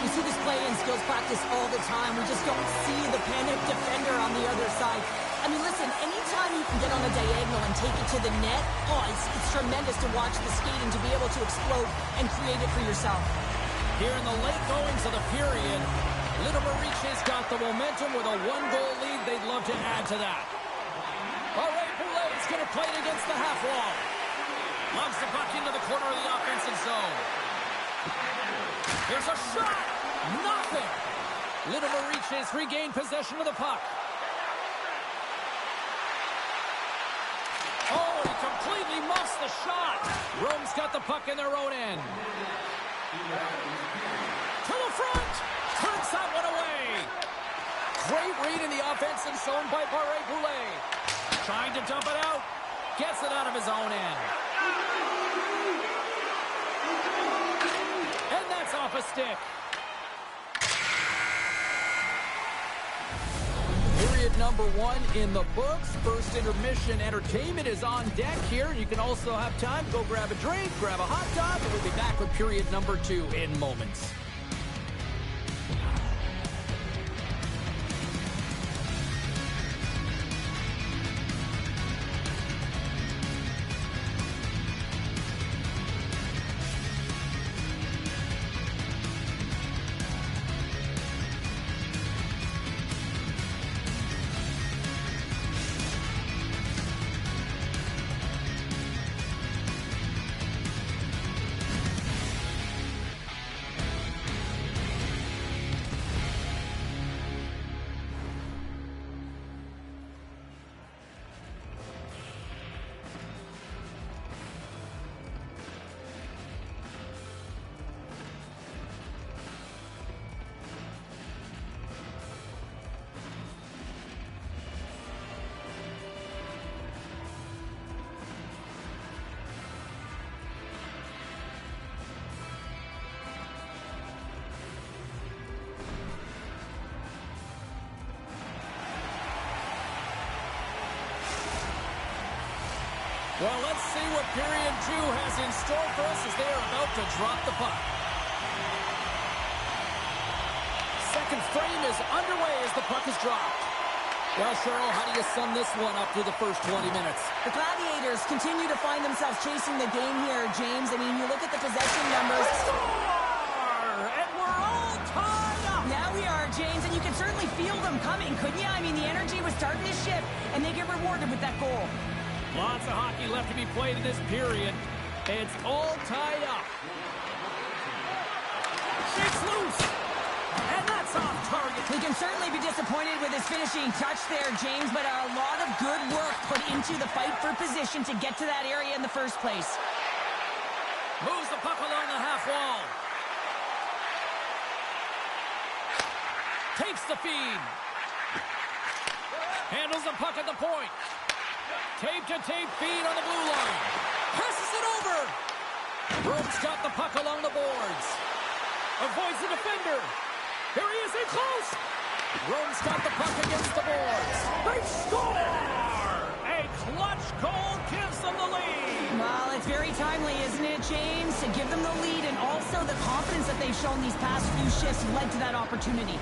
Speaker 3: We see this play in skills practice all the time. We just don't see the panic defender on the other side. I mean, listen, anytime you can get on a diagonal and take it to the net, it's tremendous to watch the skating to be able to explode and create it for yourself.
Speaker 1: Here in the late goings of the period, Little Mariche's got the momentum with a one-goal lead. They'd love to add to that. Barré-Boulet is going to play it against the half wall. Loves the puck into the corner of the offensive zone. Here's a shot! Nothing! Little Mariche's regained possession of the puck. Oh, he completely muffs the shot. Rome's got the puck in their own end. To the front! Turns that one away. Great read in the offensive zone by Barré-Boulet. Trying to dump it out. Gets it out of his own end. And that's off a stick. Period number 1 in the books. First intermission entertainment is on deck here. You can also have time to go grab a drink, grab a hot dog, and we'll be back with period number 2 in moments. Well, let's see what period 2 has in store for us as they are about to drop the puck. Second frame is underway as the puck is dropped. Well, Cheryl, how do you sum this one up through the first 20 minutes?
Speaker 2: The Gladiators continue to find themselves chasing the game here, James. I mean, you look at the possession numbers.
Speaker 1: Score! And we're all tied up!
Speaker 2: Now we are, James, and you can certainly feel them coming, couldn't you? I mean, the energy was starting to shift, and they get rewarded with that goal.
Speaker 1: Lots of hockey left to be played in this period. It's all tied up. Shakes loose. And that's off target.
Speaker 2: He can certainly be disappointed with his finishing touch there, James, but a lot of good work put into the fight for position to get to that area in the first place.
Speaker 1: Moves the puck along the half wall. Takes the feed. Handles the puck at the point. Tape-to-tape feed on the blue line. Passes it over. Rome's got the puck along the boards. Avoids the defender. Here he is in close. Rome's got the puck against the boards. They score! A clutch goal gives them the lead.
Speaker 2: Well, it's very timely, isn't it, James? To give them the lead and also the confidence that they've shown these past few shifts led to that opportunity.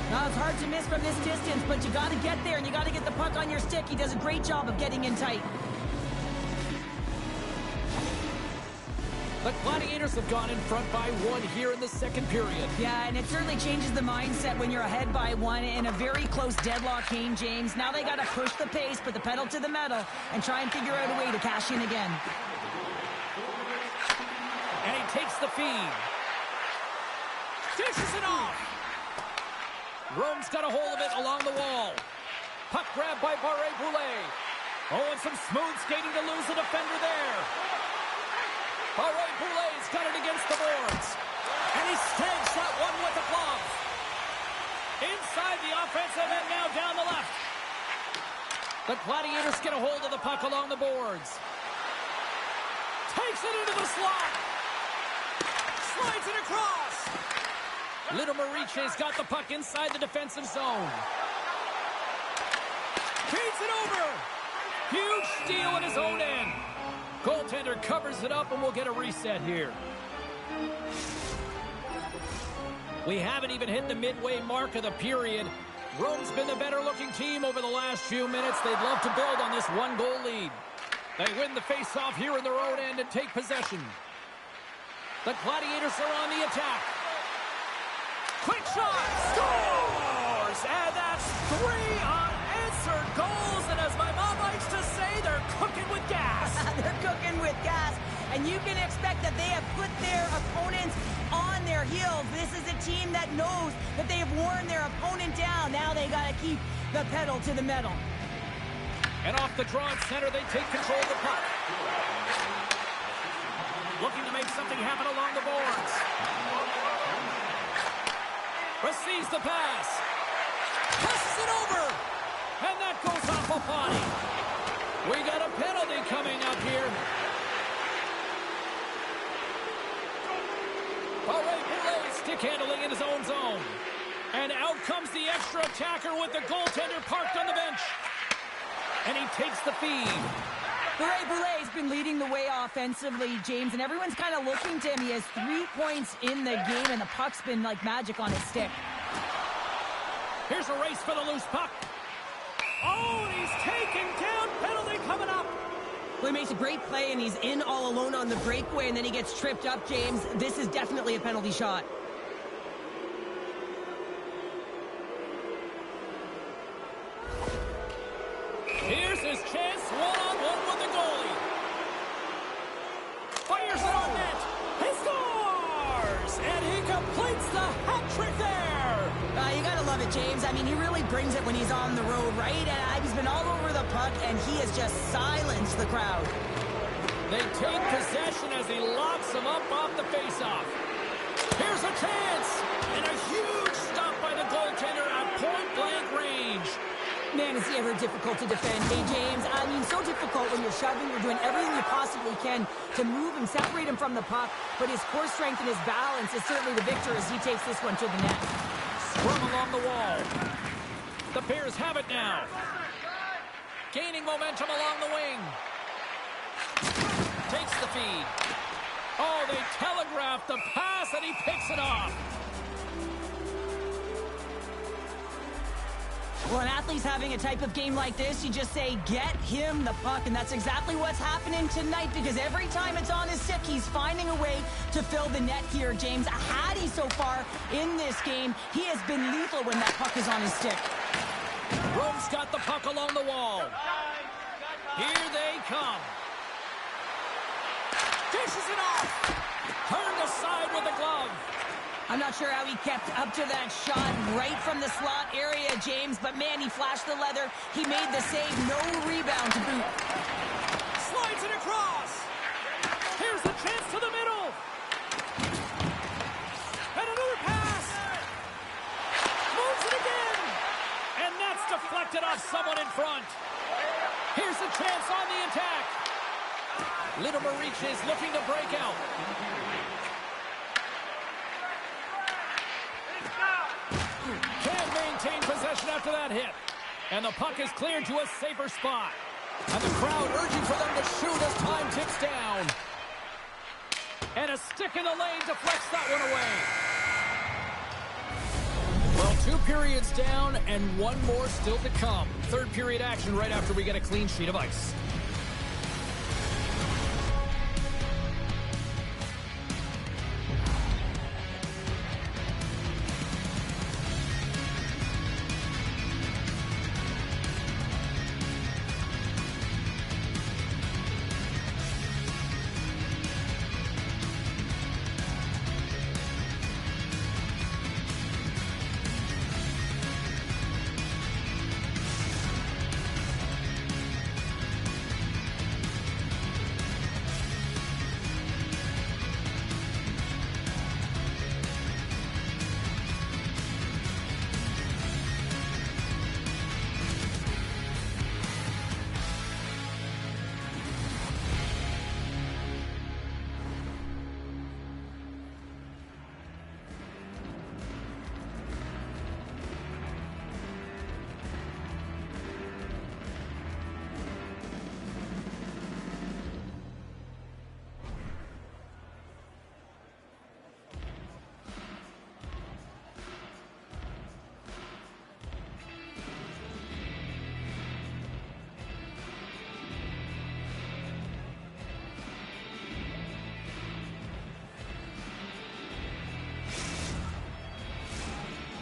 Speaker 2: Now, it's hard to miss from this distance, but you got to get there and you got to get the puck on your stick. He does a great job of getting in tight.
Speaker 1: The Gladiators have gone in front by 1 here in the second period.
Speaker 2: Yeah, and it certainly changes the mindset when you're ahead by 1 in a very close deadlock game, James. Now they got to push the pace, put the pedal to the metal, and try and figure out a way to cash in again.
Speaker 1: And he takes the feed. Dishes it off. Rome's got a hold of it along the wall. Puck grabbed by Barré-Boulet. Oh, and some smooth skating to lose the defender there. Barré-Boulet's got it against the boards. And he snags that one with a glove. Inside the offensive end now down the left. The Gladiators get a hold of the puck along the boards. Takes it into the slot. Slides it across. Little Mariche's got the puck inside the defensive zone. Feeds it over. Huge steal at his own end. Goaltender covers it up and we'll get a reset here. We haven't even hit the midway mark of the period. Rome's been the better-looking team over the last few minutes. They'd love to build on this one-goal lead. They win the face-off here in their own end and take possession. The Gladiators are on the attack. Quick shot! Scores! And that's 3 unanswered goals. And as my mom likes to say, they're cooking with gas.
Speaker 2: They're cooking with gas. And you can expect that they have put their opponents on their heels. This is a team that knows that they have worn their opponent down. Now they got to keep the pedal to the metal.
Speaker 1: And off the draw at center, they take control of the puck. Looking to make something happen along the boards. Receives the pass. Passes it over. And that goes off a body. We got a penalty coming up here. Stick handling in his own zone. And out comes the extra attacker with the goaltender parked on the bench. And he takes the feed.
Speaker 2: Boulet's been leading the way offensively, James, and everyone's kind of looking to him. He has 3 points in the game, and the puck's been like magic on his stick.
Speaker 1: Here's a race for the loose puck. Oh, and he's taken down. Penalty coming up.
Speaker 2: Well, he makes a great play, and he's in all alone on the breakaway, and then he gets tripped up, James. This is definitely a penalty shot.
Speaker 1: Here's his chance, one-on-one with the goalie. Fires it on net. He scores! And he completes the hat trick there.
Speaker 2: You gotta love it, James. I mean, he really brings it when he's on the road, right? And he's been all over the puck, and he has just silenced the crowd.
Speaker 1: They take possession as he locks them up off the faceoff. Here's a chance! And a huge stop by the goaltender at point-blank range.
Speaker 2: Man, is he ever difficult to defend. Hey, James, I mean, so difficult when you're shoving. You're doing everything you possibly can to move him, separate him from the puck. But his core strength and his balance is certainly the victor as he takes this one to the net.
Speaker 1: Scrum along the wall. The Bears have it now. Gaining momentum along the wing. Takes the feed. Oh, they telegraphed the pass, and he picks it off.
Speaker 2: Well, an athlete's having a type of game like this, you just say, get him the puck, and that's exactly what's happening tonight, because every time it's on his stick, he's finding a way to fill the net here, James. Hattie so far in this game, he has been lethal when that puck is on his stick.
Speaker 1: Rome's got the puck along the wall. Here they come. Dishes it off. Turned aside with a glove.
Speaker 2: I'm not sure how he kept up to that shot right from the slot area, James, but man, he flashed the leather. He made the save, no rebound to boot.
Speaker 1: Slides it across. Here's the chance to the middle. And another pass. Moves it again. And that's deflected off someone in front. Here's the chance on the attack. Little Mariche is looking to break out. Can't maintain possession after that hit. And the puck is cleared to a safer spot. And the crowd urging for them to shoot as time ticks down. And a stick in the lane deflects that one away. Well, 2 periods down and 1 more still to come. Third period action right after we get a clean sheet of ice.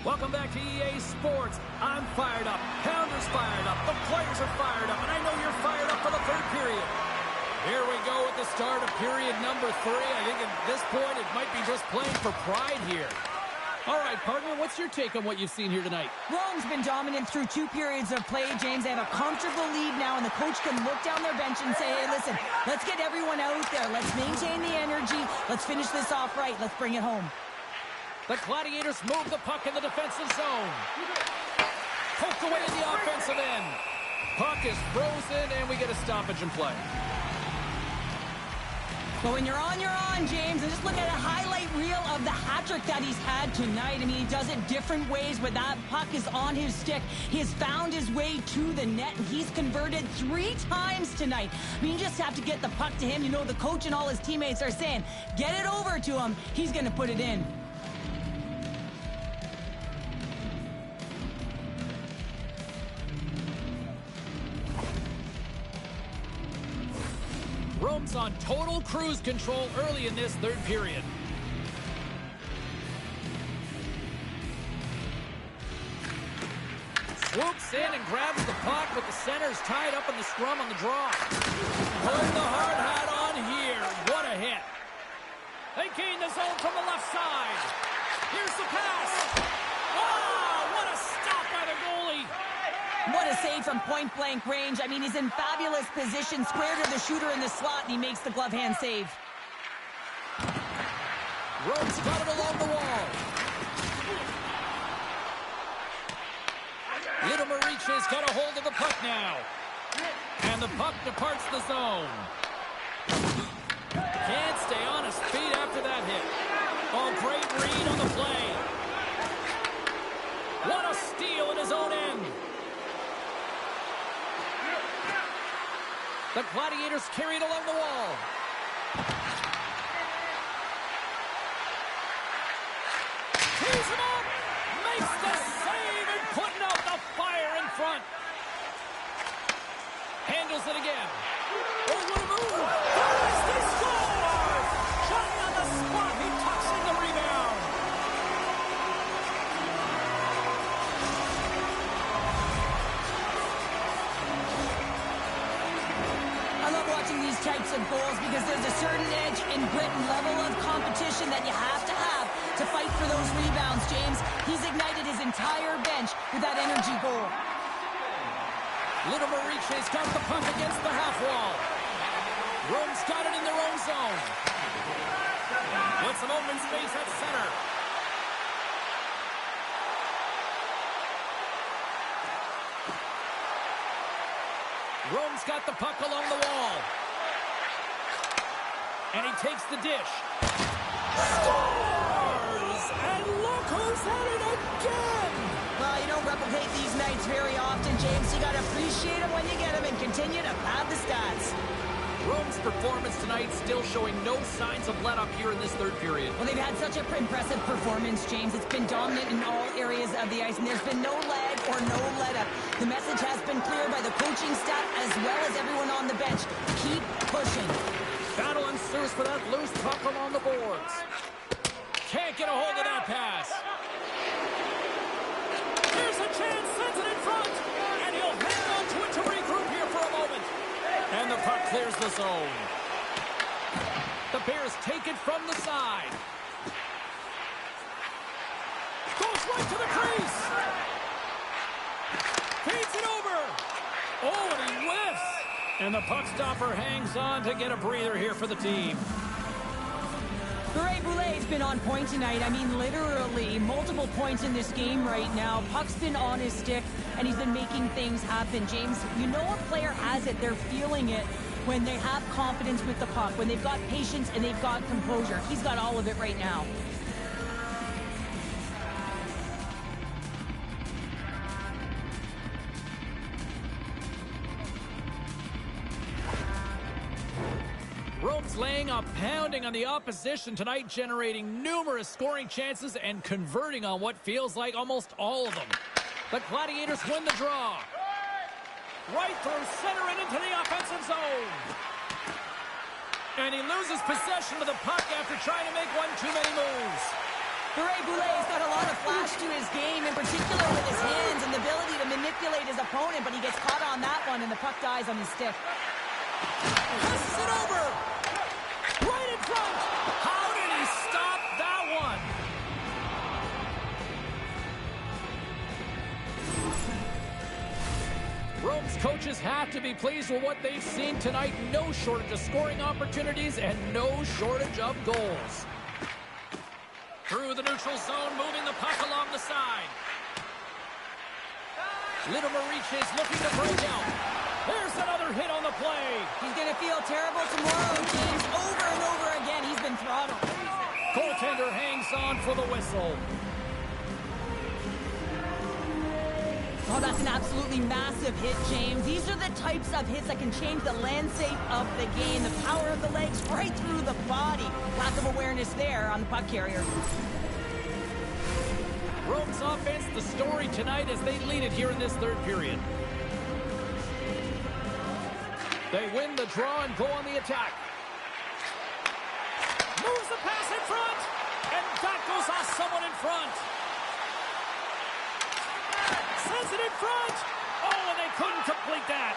Speaker 1: Welcome back to EA Sports. I'm fired up. Pounder's fired up. The players are fired up. And I know you're fired up for the third period. Here we go at the start of period number 3. I think at this point it might be just playing for pride here. All right, partner, what's your take on what you've seen here tonight?
Speaker 2: Rome's been dominant through 2 periods of play, James. They have a comfortable lead now, and the coach can look down their bench and say, hey, listen, let's get everyone out there. Let's maintain the energy. Let's finish this off right. Let's bring it home.
Speaker 1: The Gladiators move the puck in the defensive zone. Poked away in the offensive end. Puck is frozen, and we get a stoppage in play.
Speaker 2: But when you're on, James. And just look at a highlight reel of the hat-trick that he's had tonight. I mean, he does it different ways, but that puck is on his stick. He has found his way to the net, and he's converted 3 times tonight. I mean, you just have to get the puck to him. You know, the coach and all his teammates are saying, get it over to him. He's going to put it in.
Speaker 1: Rome's on total cruise control early in this third period. Swoops in and grabs the puck, but the center's tied up in the scrum on the draw. Putting the hard hat on here. What a hit. They gain the zone from the left side. Here's the pass. Oh, what a stop by the goalie.
Speaker 2: What a save from point-blank range. I mean, he's in fabulous position, square to the shooter in the slot, and he makes the glove hand save.
Speaker 1: Rome's got it along the wall. Little Mariche's got a hold of the puck now. And the puck departs the zone. Can't stay on his feet after that hit. Oh, great read on the play. What a steal in his own end. The Gladiators carried along the wall. Tees him up. Makes the save and putting out the fire in front. Handles it again. Oh, what a move. First, he scores. Johnny on the spot. He tucks in the rebound.
Speaker 2: I love watching these types of goals because there's a certain edge and grit and level of competition that you have to fight for those rebounds, James. He's ignited his entire bench with that energy goal.
Speaker 1: Little Mariche's got the puck against the half wall. Rome's got it in their own zone. With some open space at center. Rome's got the puck along the wall. And he takes the dish. Scores! And look who's at it again!
Speaker 2: Well, you don't replicate these nights very often, James. You got to appreciate them when you get them and continue to pad the stats.
Speaker 1: Rome's performance tonight still showing no signs of let-up here in this third period.
Speaker 2: Well, they've had such an impressive performance, James. It's been dominant in all areas of the ice, and there's been no lag or no let-up. The message has been clear by the coaching staff as well as everyone on the bench. Keep pushing.
Speaker 1: Battle ensues for that loose puck along the boards. Can't get a hold of that pass. Here's a chance, sends it in front. And he'll hang on to it to regroup here for a moment. And the puck clears the zone. The Bears take it from the side. Goes right to the crease. Feeds it over. Oh, and he whiffs. And the puck stopper hangs on to get a breather here for the team.
Speaker 2: Bure-Boulet's been on point tonight. I mean, literally, multiple points in this game right now. Puck's been on his stick, and he's been making things happen. James, you know a player has it. They're feeling it when they have confidence with the puck, when they've got patience and they've got composure. He's got all of it right now.
Speaker 1: Rome's laying a pounding on the opposition tonight, generating numerous scoring chances and converting on what feels like almost all of them. The Gladiators win the draw. Right through center and into the offensive zone. And he loses possession of the puck after trying to make one too many moves.
Speaker 2: Bure-Boulay has got a lot of flash to his game, in particular with his hands and the ability to manipulate his opponent, but he gets caught on that one, and the puck dies on his stick.
Speaker 1: Passes it over. Right in front. How did he stop that one? Rome's coaches have to be pleased with what they've seen tonight. No shortage of scoring opportunities and no shortage of goals. Through the neutral zone, moving the puck along the side. Litimer reaches, looking to break out. There's another hit on the play.
Speaker 2: He's going to feel terrible tomorrow, James. Over and over again, he's been throttled.
Speaker 1: Goaltender hangs on for the whistle.
Speaker 2: Oh, that's an absolutely massive hit, James. These are the types of hits that can change the landscape of the game. The power of the legs right through the body. Lack of awareness there on the puck carrier.
Speaker 1: Rome's offense, the story tonight as they lead it here in this third period. They win the draw and go on the attack. Moves the pass in front. And that goes off someone in front. Sends it in front. Oh, and they couldn't complete that.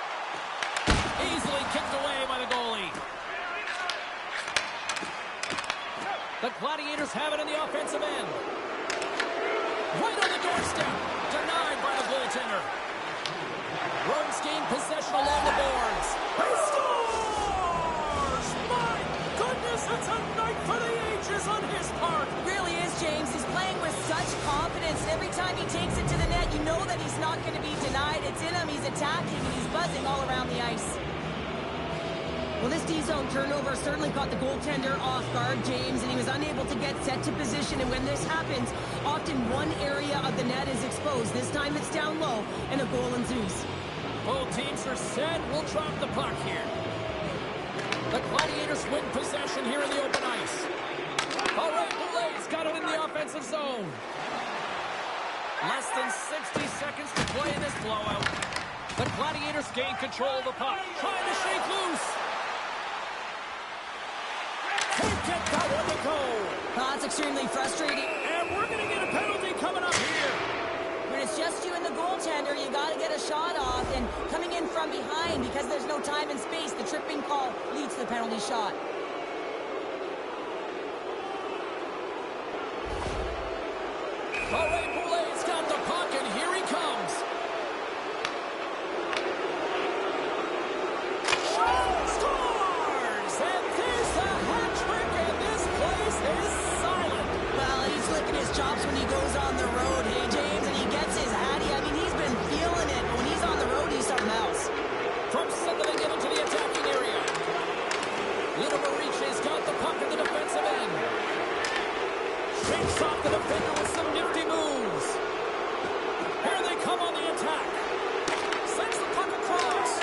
Speaker 1: Easily kicked away by the goalie. The Gladiators have it in the offensive end. Right on the doorstep. Denied by the goaltender. Rome's gained possession along the boards. He scores! My goodness, it's a night for the ages on his part.
Speaker 2: It really is, James. He's playing with such confidence. Every time he takes it to the net, you know that he's not going to be denied. It's in him. He's attacking, and he's buzzing all around the ice. Well, this D-zone turnover certainly caught the goaltender off guard, James, and he was unable to get set to position. And when this happens, often one area of the net is exposed. This time it's down low, and a goal ensues.
Speaker 1: Both teams are set. We'll drop the puck here. The Gladiators win possession here in the open ice. All right, Boulay's got it in the offensive zone. Less than 60 seconds to play in this blowout. The Gladiators gain control of the puck. Trying to shake loose. Can't get that one to go.
Speaker 2: Oh, that's extremely frustrating.
Speaker 1: And we're going to get a penalty coming up here.
Speaker 2: When it's just you and the goaltender, you got to get a shot off. And coming in from behind, because there's no time and space, the tripping call leads to the penalty shot.
Speaker 1: All right, Boulay's got the puck, and here he comes. Scores! And there's a hat trick, and this place is silent.
Speaker 2: Well, he's licking his chops when he goes on the road, hey, James, and he gets his hattie. I mean, he's been feeling it. When he's on the road, he's something else.
Speaker 1: From center, they get into the attacking area. Litimer reaches, got the puck in the defensive end. Shakes off the defender with some nifty moves. Here they come on the attack. Sends the puck across.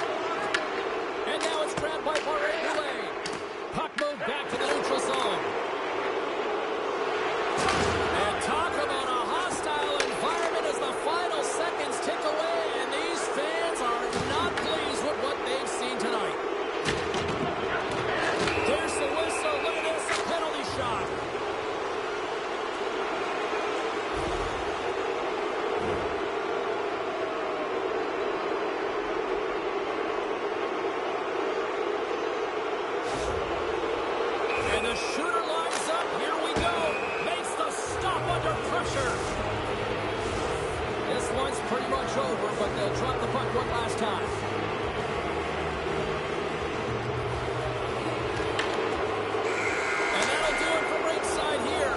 Speaker 1: And now it's grabbed by Bure-Boulay. Puck moved back to the neutral zone. And talk about a hostile environment as the final seconds tick away, and these fans are not pleased with what they've seen tonight. There's the whistle. Look at this, a penalty shot. And the shooter lines up. Here we go. Makes the stop under pressure. This one's pretty much over, but they'll drop the puck one last time. And that'll do it from ringside here.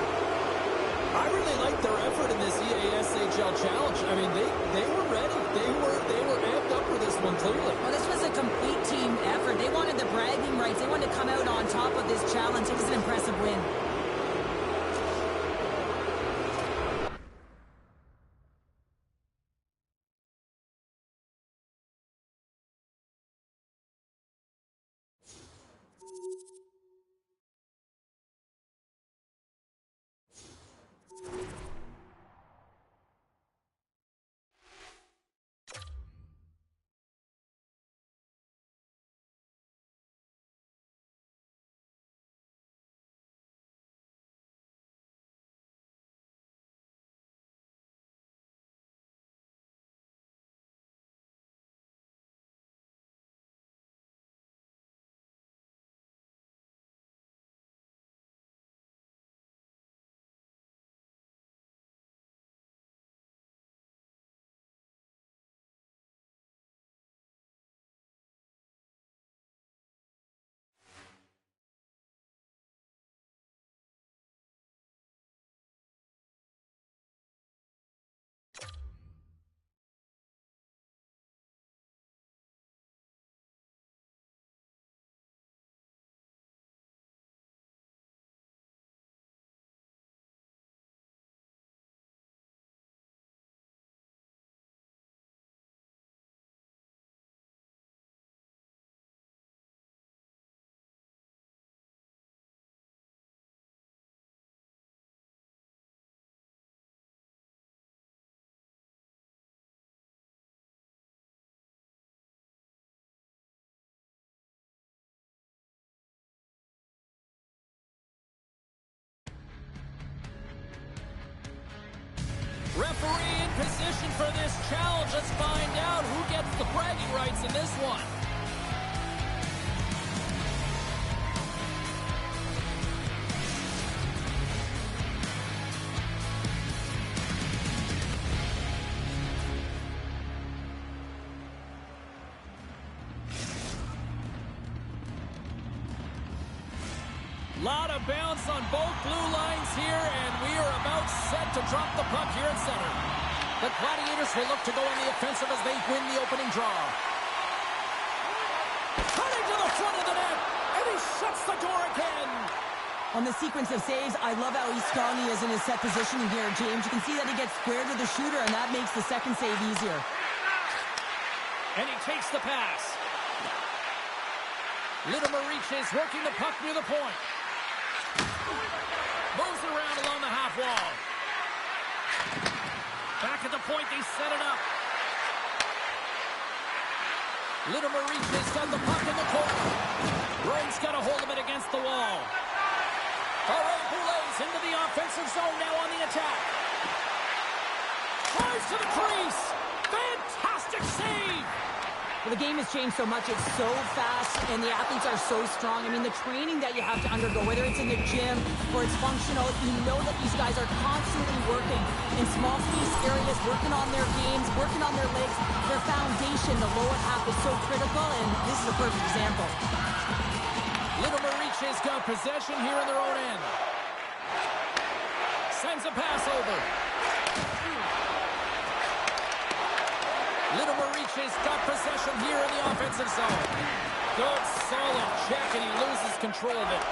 Speaker 1: I really like their effort in this EASHL challenge. I mean, they were ready. They were amped up for this one, clearly.
Speaker 2: Well, this was a complete team effort. They wanted the bragging rights. They wanted to come out on top of this challenge. It was an impressive win.
Speaker 1: the bragging rights in this one. Lot of bounce on both blue lines here, and we are about set to drop the puck here at center. The Gladiators will look to go on the offensive as they win the opening draw. Cutting to the front of the net, and he shuts the door again.
Speaker 2: On the sequence of saves, I love how Iscarni is in his set positioning here, James. You can see that he gets squared to the shooter, and that makes the second save easier.
Speaker 1: And he takes the pass. Litimer reaches, working the puck near the point. Moves it around along the half wall. Back at the point, they set it up. Litimer reaches, got the puck in the corner. Rome's got a hold of it against the wall. Laurent Boulez into the offensive zone now on the attack. Drives to the crease. Fantastic save.
Speaker 3: Well, the game has changed so much. It's so fast, and the athletes are so strong. I mean, the training that you have to undergo, whether it's in the gym or it's functional, you know that these guys are constantly working in small space areas, working on their games, working on their legs. Their foundation, the lower half, is so critical, and this is a perfect example.
Speaker 1: Litimer reaches, got possession here in their own end. Sends a pass over. Litimer reaches, got possession here in the offensive zone. Good, solid check, and he loses control of it.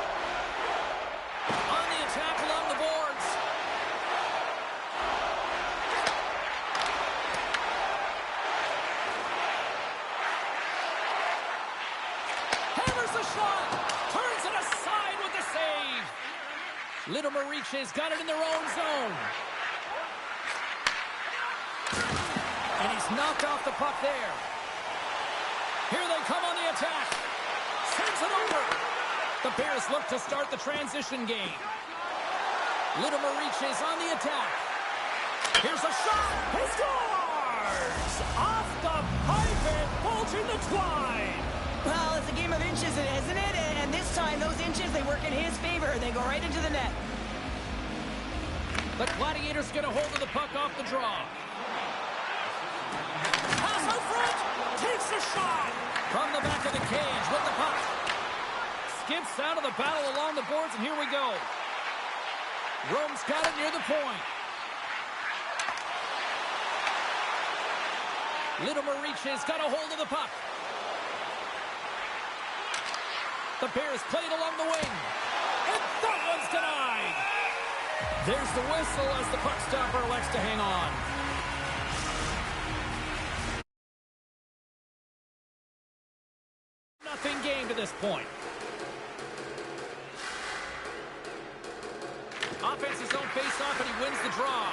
Speaker 1: On the attack along the boards. Hammers the shot. Turns it aside with the save. Litimer reaches, got it in their own zone. And he's knocked off the puck there. Here they come on the attack. Sends it over. The Bears look to start the transition game. Litimer reaches on the attack. Here's a shot. He scores! Off the pipe and bulging the twine.
Speaker 2: Well, it's a game of inches, isn't it? And this time, those inches, they work in his favor. They go right into the net.
Speaker 1: The Gladiators get a hold of the puck off the draw. Pass out front, takes a shot from the back of the cage with the puck. Skips out of the battle along the boards, and here we go. Rome's got it near the point. Litimer reaches, got a hold of the puck. The Bears played along the wing, and that one's denied. There's the whistle as the puck stopper elects to hang on. Nothing game to this point. Offense's own face-off, and he wins the draw.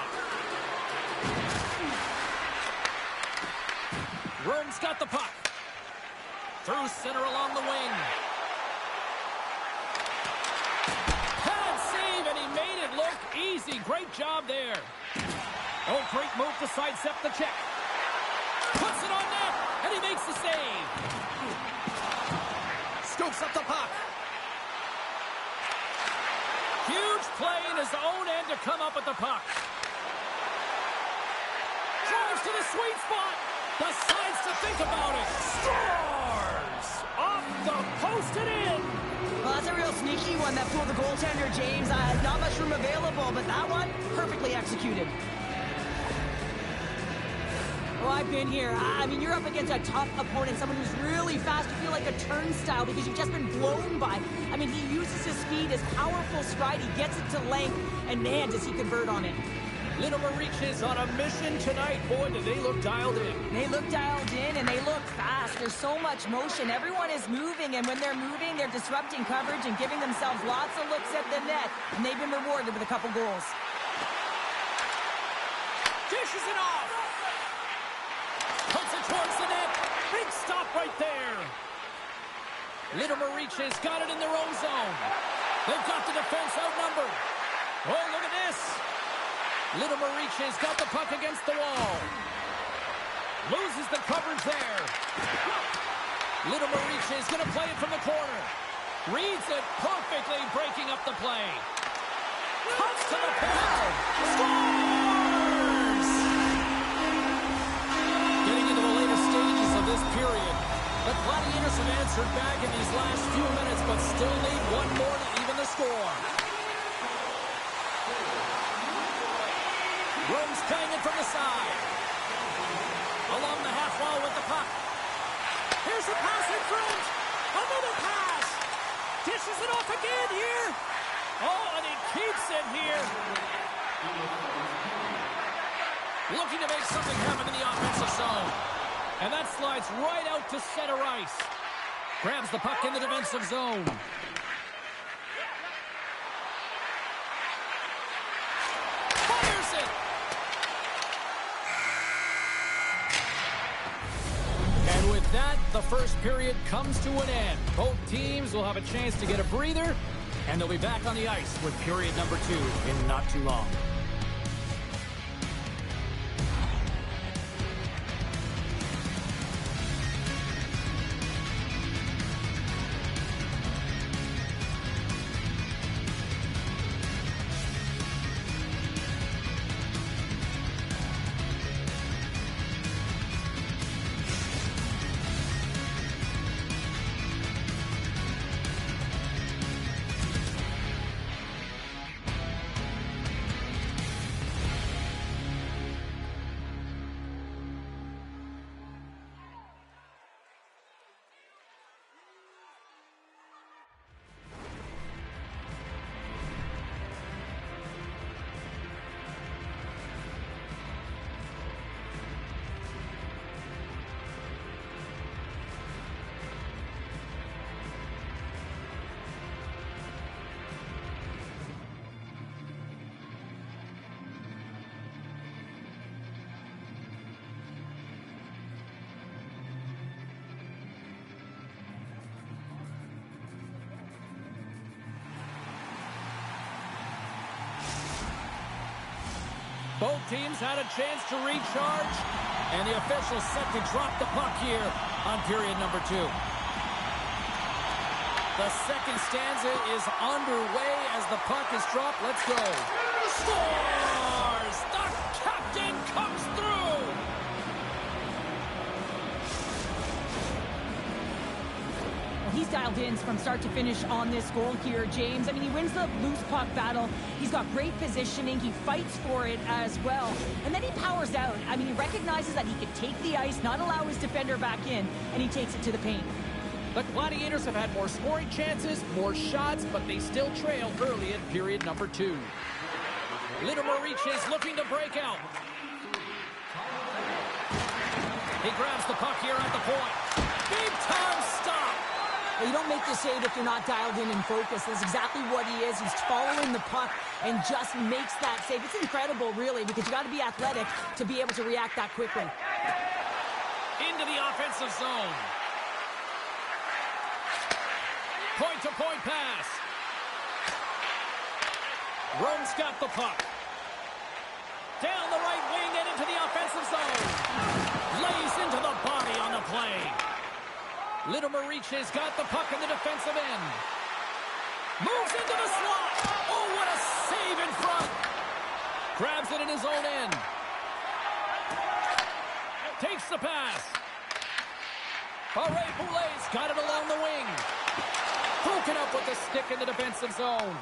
Speaker 1: Rome's got the puck. Through center along the wing. Pad save, and he made it look easy. Great job there. Oh, great move to sidestep the check. Puts it on net, and he makes the save. Scoops up the puck. Huge play in his own end to come up with the puck. Drives to the sweet spot. Decides to think about it. Scores! Off the post and in.
Speaker 2: Well, that's a real sneaky one that fooled the goaltender, James. Not much room available, but that one, perfectly executed.
Speaker 3: Well, I've been here. I mean, you're up against a tough opponent, someone who's really fast. You feel like a turnstile because you've just been blown by. I mean, he uses his speed, his powerful stride. He gets it to length, and man, does he convert on it.
Speaker 1: Litimer reaches on a mission tonight. Boy, do they look dialed in.
Speaker 2: They look dialed in, and they look fast. There's so much motion. Everyone is moving, and when they're moving, they're disrupting coverage and giving themselves lots of looks at the net, and they've been rewarded with a couple goals.
Speaker 1: Dishes it off. Puts it towards the net. Big stop right there. Litimer reaches, got it in their own zone. They've got the defense outnumbered. Oh, look at this. Litimer reaches, got the puck against the wall. Loses the coverage there. Little Mariche is going to play it from the corner. Reads it perfectly, breaking up the play. Comes to the pass. Scores! Getting into the later stages of this period, the Gladiators have answered back in these last few minutes, but still need one more to even the score. Rome's cutting it from the side. Along the half wall with the puck. Here's a pass in front. Another pass. Dishes it off again here. Oh, and he keeps it here. Looking to make something happen in the offensive zone. And that slides right out to center ice. Grabs the puck in the defensive zone. Fires it. And with that, the first period comes to an end. Both teams will have a chance to get a breather, and they'll be back on the ice with period number 2 in not too long. Both teams had a chance to recharge, and the officials set to drop the puck here on period number 2. The second stanza is underway as the puck is dropped. Let's go. Scores! The captain comes through!
Speaker 2: He's dialed in from start to finish on this goal here, James. I mean, he wins the loose puck battle. He's got great positioning. He fights for it as well. And then he powers out. I mean, he recognizes that he can take the ice, not allow his defender back in, and he takes it to the paint.
Speaker 1: The Gladiators have had more scoring chances, more shots, but they still trail early in period number 2. Little Mariche is looking to break out. He grabs the puck here at the point. Big time stop.
Speaker 3: Well, you don't make the save if you're not dialed in and focused. That's exactly what he is. He's following the puck and just makes that save. It's incredible, really, because you got to be athletic to be able to react that quickly.
Speaker 1: Into the offensive zone. Point-to-point pass. Rome's got the puck. Down the right wing and into the offensive zone. Lays into the body on the play. Little Mariche's got the puck in the defensive end. Moves into the slot. Oh, what a save in front. Grabs it in his own end. Takes the pass. Barré-Boulet's got it along the wing. Broken up with the stick in the defensive zone.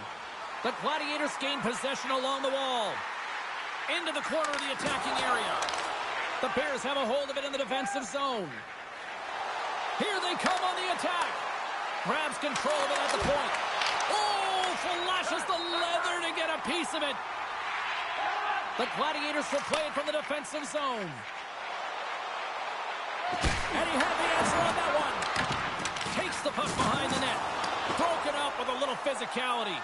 Speaker 1: The Gladiators gain possession along the wall. Into the corner of the attacking area. The Bears have a hold of it in the defensive zone. Here they come on the attack. Grabs control of it at the point. Oh, flashes the leather to get a piece of it. The Gladiators will play it from the defensive zone. And he had the answer on that one. Takes the puck behind the net. Broken up with a little physicality.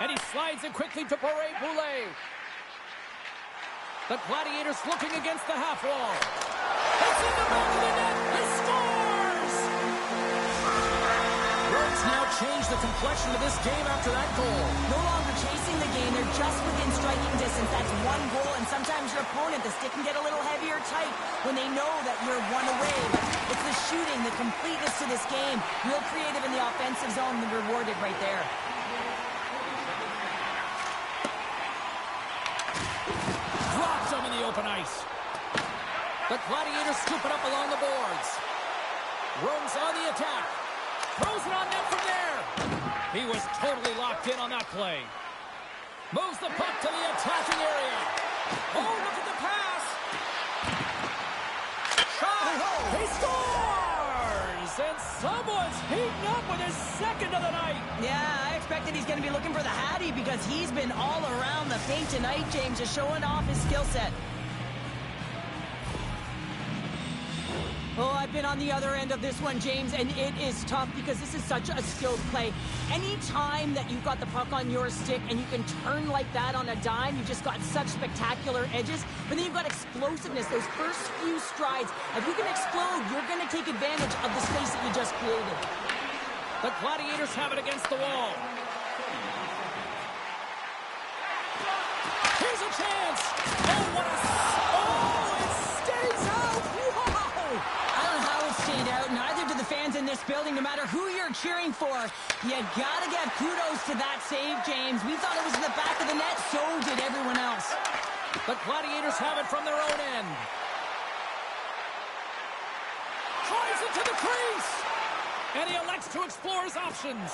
Speaker 1: And he slides it quickly to Barré-Boulet. The Gladiators looking against the half wall. It's in the back of the net. He scores! Rose Nuggets now change the complexion of this game after that goal.
Speaker 2: No longer chasing the game. They're just within striking distance. That's one goal, and sometimes your opponent, the stick can get a little heavier tight when they know that you're one away. But it's the shooting, the completeness to this game. Real creative in the offensive zone, and rewarded right there.
Speaker 1: Drops them in the open ice. The Gladiators scoop it up along the boards. Rome's on the attack. Throws it on net from there. He was totally locked in on that play. Moves the puck to the attacking area. Oh, look at the pass. Shot. He scores! And someone's heating up with his second of the night.
Speaker 2: Yeah, I expected he's going to be looking for the Hattie because he's been all around the paint tonight, James, just showing off his skill set. Oh, I've been on the other end of this one, James, and it is tough because this is such a skilled play. Any time that you've got the puck on your stick and you can turn like that on a dime, you've just got such spectacular edges. But then you've got explosiveness, those first few strides. If you can explode, you're going to take advantage of the space that you just created.
Speaker 1: The Gladiators have it against the wall. Here's a chance. Oh, what a... Oh, it stays out. Wow.
Speaker 2: I don't know how it stayed out. Neither do the fans in this building, no matter who you're cheering for. You gotta give kudos to that save, James. We thought it was in the back of the net, so did everyone else.
Speaker 1: The Gladiators have it from their own end. Tries it to the crease. And he elects to explore his options.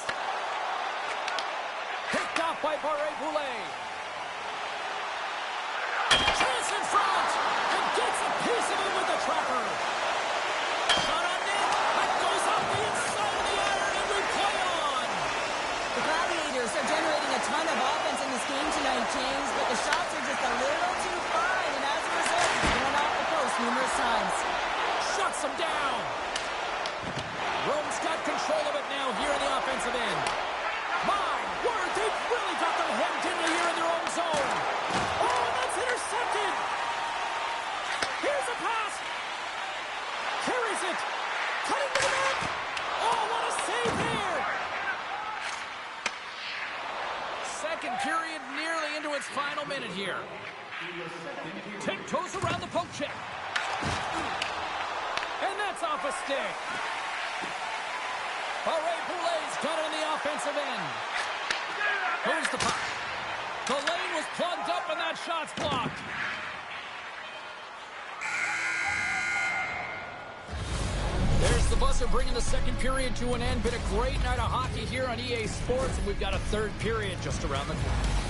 Speaker 1: Picked off by Barré-Boulet. Chance in front. And gets a piece of it with the trapper. Shot on net. That goes off the inside of the iron, and we play on.
Speaker 2: The Gladiators are generating a ton of offense in this game tonight, James, but the shots are just a little too fine, and as a result, they're going off the post numerous times.
Speaker 1: Shuts them down. Rome's got control of it now here in the offensive end. My word, they've really got them hemmed in here in their own zone. Oh, and that's intercepted. Here's a pass. Carries it. Cutting to the net. Oh, what a save there. Second period nearly into its final minute here. Tiptoes around the poke check. And that's off a stick. Barré-Boulet's got it on the offensive end. Here's the puck. The lane was plugged up and that shot's blocked. There's the buzzer bringing the second period to an end. Been a great night of hockey here on EA Sports, and we've got a third period just around the corner.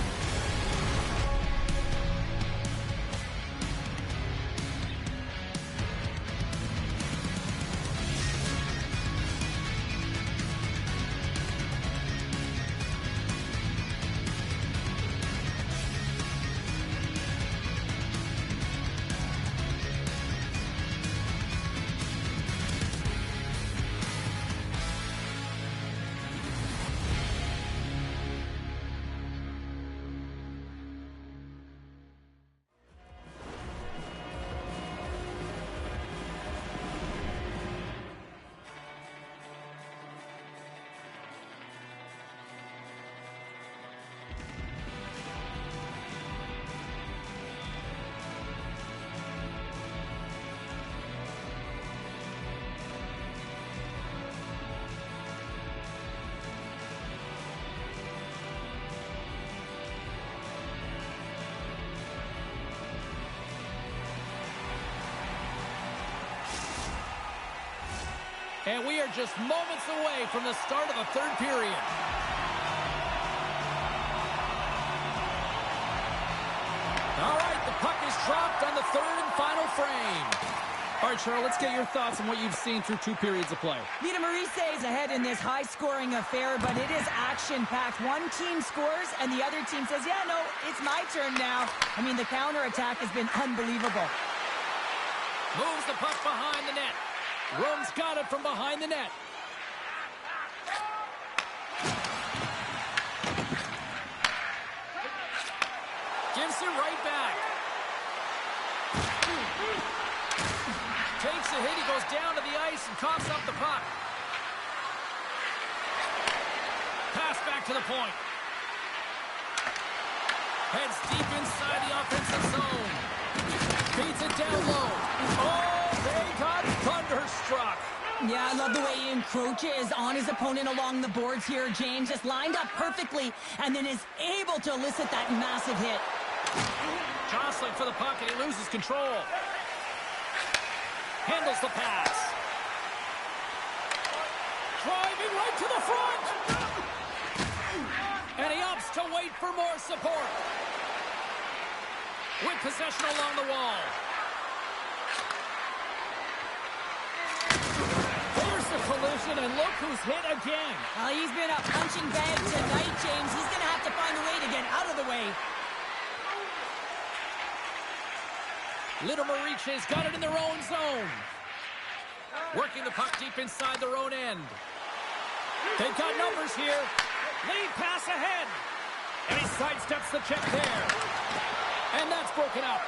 Speaker 1: And we are just moments away from the start of the third period. All right, the puck is dropped on the third and final frame. All right, Cheryl, let's get your thoughts on what you've seen through two periods of play.
Speaker 2: Vita Maurice is ahead in this high-scoring affair, but it is action-packed. One team scores, and the other team says, yeah, no, it's my turn now. I mean, the counterattack has been unbelievable.
Speaker 1: Moves the puck behind the net. Rome's got it from behind the net. Gives it right back. Takes a hit. He goes down to the ice and coughs up the puck. pass back to the point. Heads deep inside the offensive zone. Feeds it down low. Oh, they got thunderstruck.
Speaker 2: Yeah, I love the way he encroaches on his opponent along the boards here. James just lined up perfectly and then is able to elicit that massive hit.
Speaker 1: Jostling for the puck, and he loses control. Handles the pass. Driving right to the front. And he opts to wait for more support. With possession along the wall. There's the collision, and look who's hit again.
Speaker 2: Well, he's been a punching bag tonight, James. He's going to have to find a way to get out of the way.
Speaker 1: Little Mariche's got it in their own zone. Working the puck deep inside their own end. They've got numbers here. Lead pass ahead. And he sidesteps the check there. And that's broken up.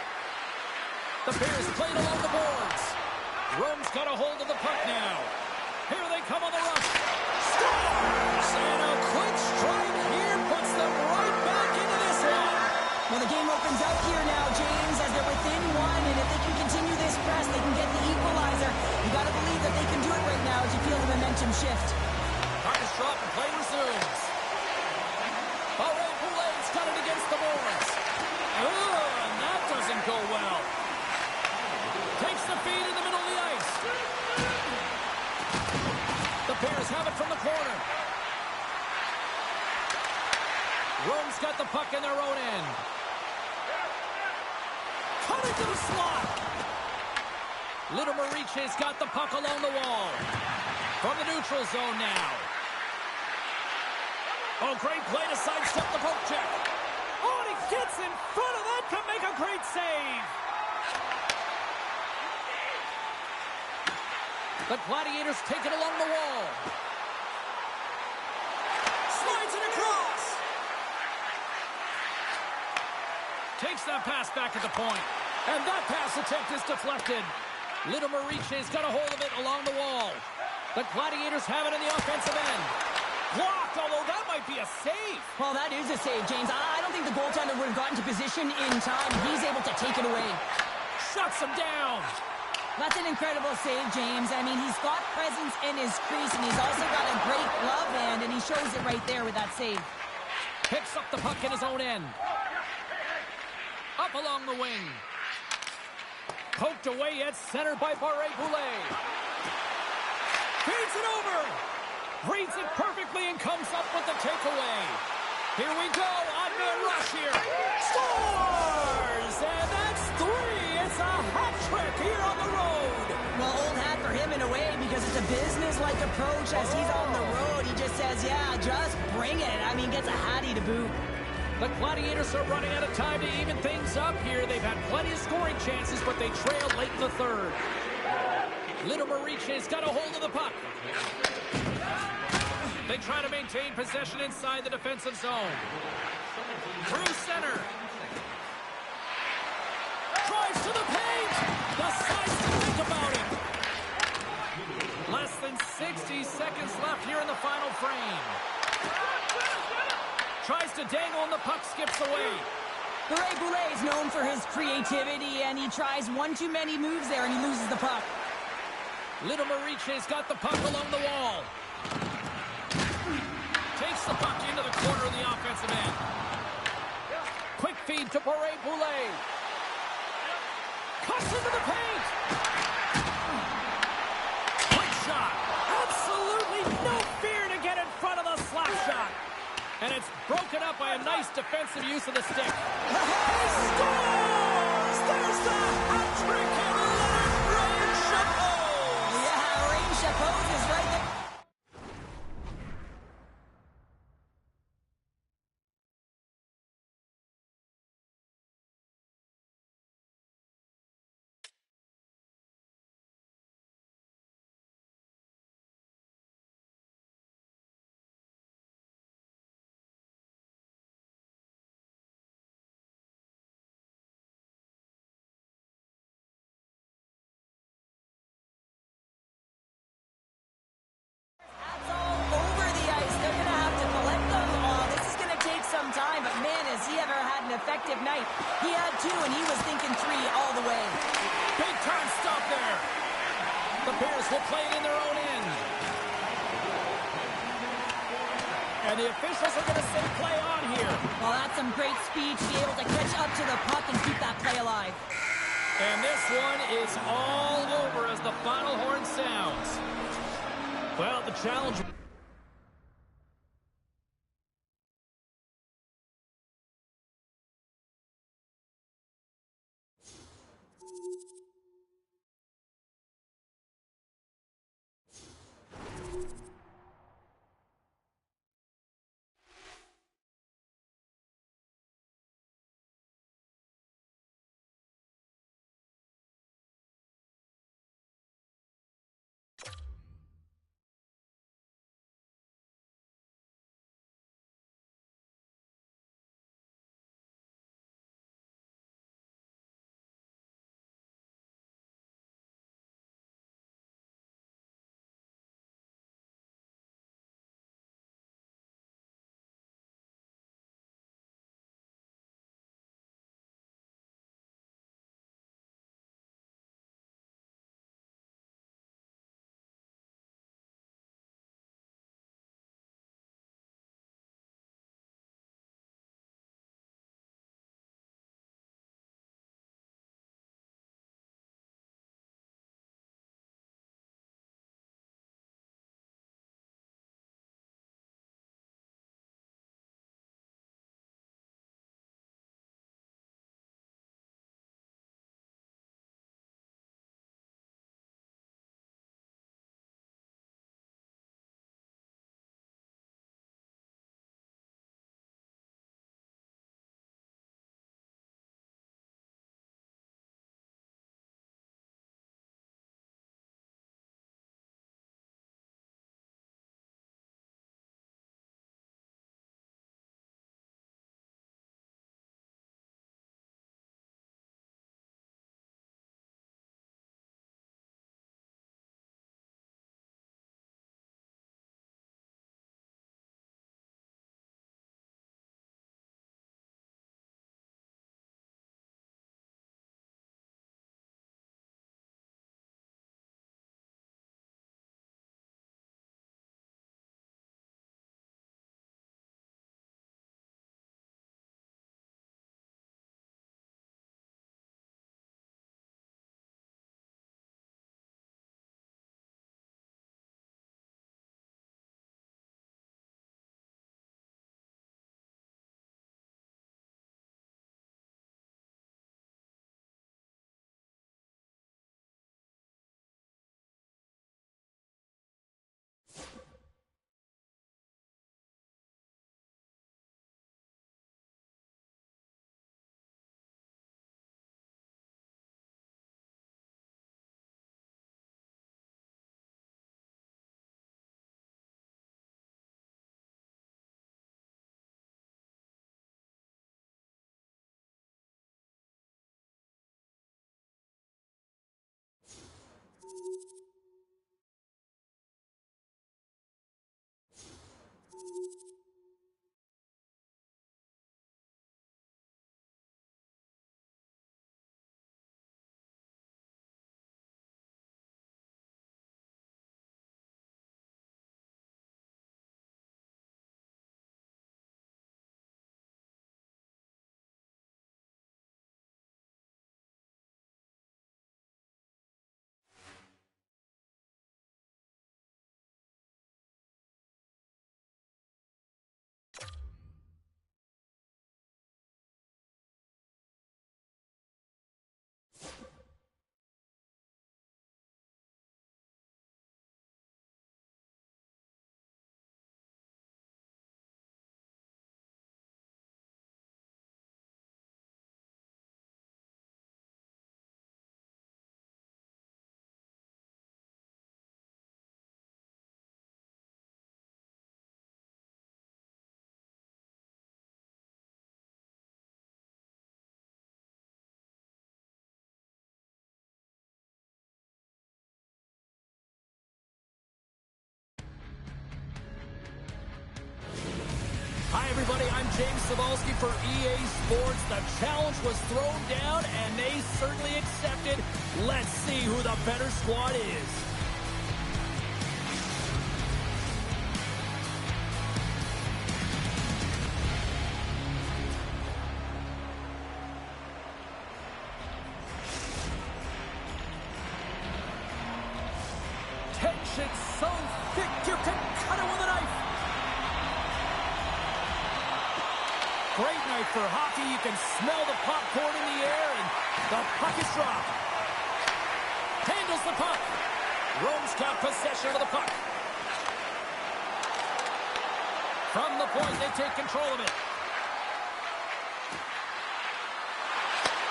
Speaker 1: The Bears played along the boards. Rome's got a hold of the puck now. Here they come on the rush. Scores! And a quick strike here puts them right back into this one.
Speaker 2: Well, the game opens up here now, James, as they're within one, and if they can continue this press, they can get the equalizer. You got to believe that they can do it right now as you feel the momentum shift.
Speaker 1: Puck is dropped and play resumes. Barré-Boulet's got it against the boards. And that doesn't go well. Takes the feed in the middle of the ice. The Bears have it from the corner. Rome's got the puck in their own end. Cut into the slot. Little Mariche's got the puck along the wall. From the neutral zone now. Oh, great play to sidestep the poke check. Oh, and he gets in front of that to make a great save. The Gladiators take it along the wall. Slides it across. Takes that pass back at the point. And that pass attempt is deflected. Little Mariche's got a hold of it along the wall. The Gladiators have it in the offensive end. Blocked, although that might be a save.
Speaker 2: Well, that is a save, James. I don't think the goaltender would have gotten to position in time. He's able to take it away.
Speaker 1: Shuts him down.
Speaker 2: That's an incredible save, James. I mean, he's got presence in his crease, and he's also got a great glove hand, and he shows it right there with that save.
Speaker 1: Picks up the puck in his own end. Up along the wing. Poked away at center by Barré-Boulet. Feeds it over. Reads it perfectly and comes up with the takeaway. Here we go. Odd-man rush here. Scores! And that's three. It's a hat trick here on the road.
Speaker 2: Well, old hat for him in a way because it's a business-like approach as he's on the road. He just says, yeah, just bring it. I mean, gets a hattie to boot.
Speaker 1: The Gladiators are running out of time to even things up here. They've had plenty of scoring chances, but they trailed late in the third. Little Mariche's got a hold of the puck. They try to maintain possession inside the defensive zone. Through center. Drives to the paint. Decides to think about it. Less than 60 seconds left here in the final frame. Tries to dangle and the puck skips away.
Speaker 2: Barré-Boulet is known for his creativity, and he tries one too many moves there, and he loses the puck.
Speaker 1: Little Mariche's got the puck along the wall. Takes the puck into the corner of the offensive end. Quick feed to Barré-Boulet. Cuts into the paint. Quick shot. Absolutely no fear to get in front of the slap shot. And it's broken up by a nice defensive use of the stick. He scores! There's the hat trick and Leonard Rain Chapeau!
Speaker 2: Yeah, Rain Chapeau is right there. right. He had 2, and he was thinking 3 all the way.
Speaker 1: Big time stop there. The Bears will play it in their own end. And the officials are going to say play on here.
Speaker 2: Well, that's some great speed to be able to catch up to the puck and keep that play alive.
Speaker 1: And this one is all over as the final horn sounds. Well, the challenge... James Cybulski for EA Sports. The challenge was thrown down, and they certainly accepted. Let's see who the better squad is. Tension so thick you can cut it with a knife. Great night for hockey. You can smell the popcorn in the air, and the puck is dropped. Handles the puck. Rome's got possession of the puck. From the point, they take control of it.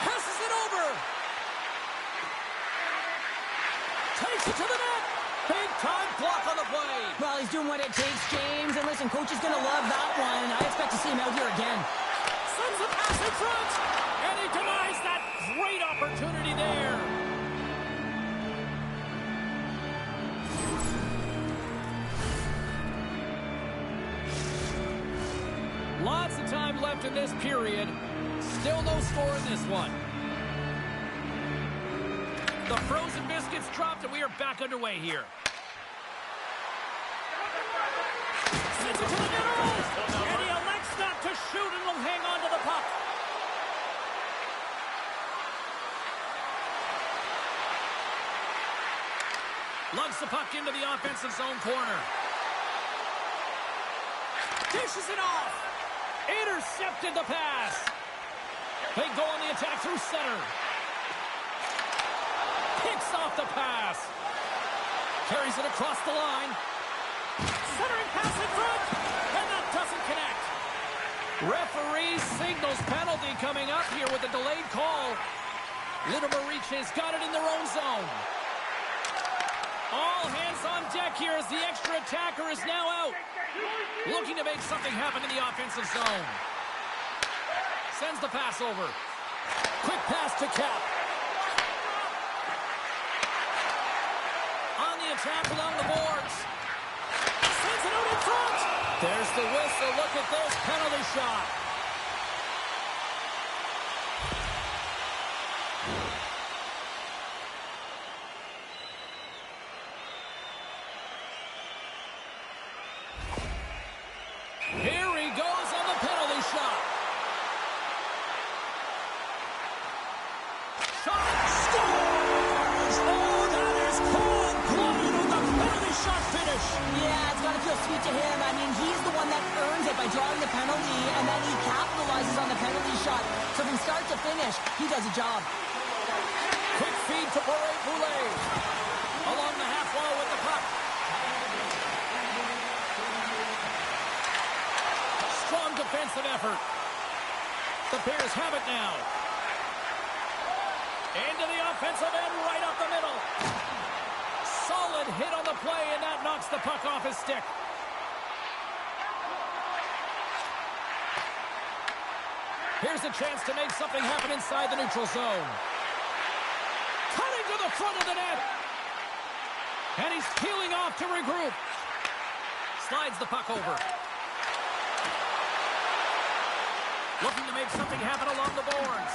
Speaker 1: Passes it over. Takes it to the net. Big-time block on the play.
Speaker 2: Well, he's doing what it takes, James. And listen, coach is going to love that one. I expect to see him out here again.
Speaker 1: Sends a pass in front. And he denies that great opportunity there. Lots of time left in this period. Still no score in this one. The frozen biscuits dropped, and we are back underway here. Sends it to the middle, and he elects not to shoot, and will hang on to the puck. Lugs the puck into the offensive zone corner. Dishes it off. Intercepted the pass. They go on the attack through center. Picks off the pass. Carries it across the line. Centering pass in front. And that doesn't connect. Referee signals penalty coming up here with a delayed call. Lindemariche's got it in their own zone. All hands on deck here as the extra attacker is now out. Looking to make something happen in the offensive zone. Sends the pass over. Quick pass to Cap. On the attack along the boards. Sends it out in front. There's the whistle. Look at this penalty shot. Here he goes on the penalty shot. Shot. Scores! Oh, that is cold-blooded with the penalty shot finish.
Speaker 2: Yeah, it's got to feel sweet to him. I mean, he's the one that earns it by drawing the penalty, and then he capitalizes on the penalty shot. So from start to finish, he does a job.
Speaker 1: Quick feed to Boulet. Along the half wall with the puck. Strong defensive effort. The Bears have it now. Into the offensive end, right up the middle. Solid hit on the play, and that knocks the puck off his stick. Here's a chance to make something happen inside the neutral zone. Cutting to the front of the net. And he's peeling off to regroup. Slides the puck over. Looking to make something happen along the boards.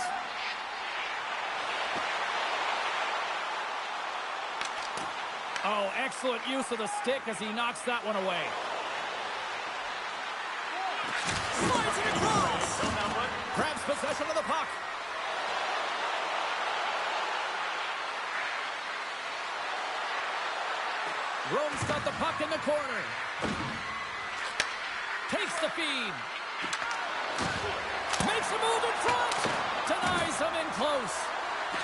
Speaker 1: Oh, excellent use of the stick as he knocks that one away. Slides it across. Grabs possession of the puck. Rome's got the puck in the corner. Takes the feed. Makes a move in front. Denies him in close.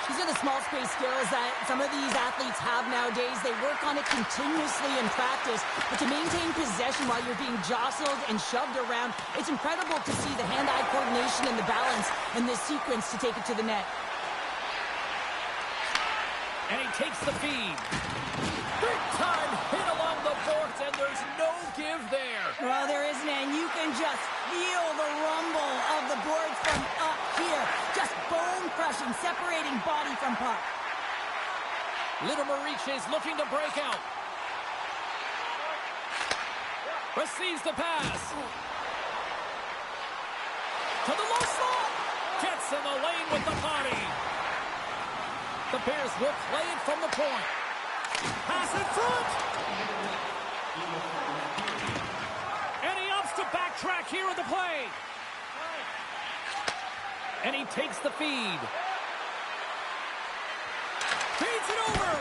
Speaker 2: These are the small space skills that some of these athletes have nowadays. They work on it continuously in practice. But to maintain possession while you're being jostled and shoved around, it's incredible to see the hand-eye coordination and the balance in this sequence to take it to the net.
Speaker 1: And he takes the feed. Big time hit along the boards, and there's no give there.
Speaker 2: Well, there isn't, and you can just feel the rumble of the boards from up here. Just bone-crushing, separating body from puck.
Speaker 1: Lindemariche's looking to break out. Receives the pass. to the low slot. Gets in the lane with the body. The Bears will play it from the point. Pass in front. And he opts to backtrack here with the play. And he takes the feed. Feeds it over.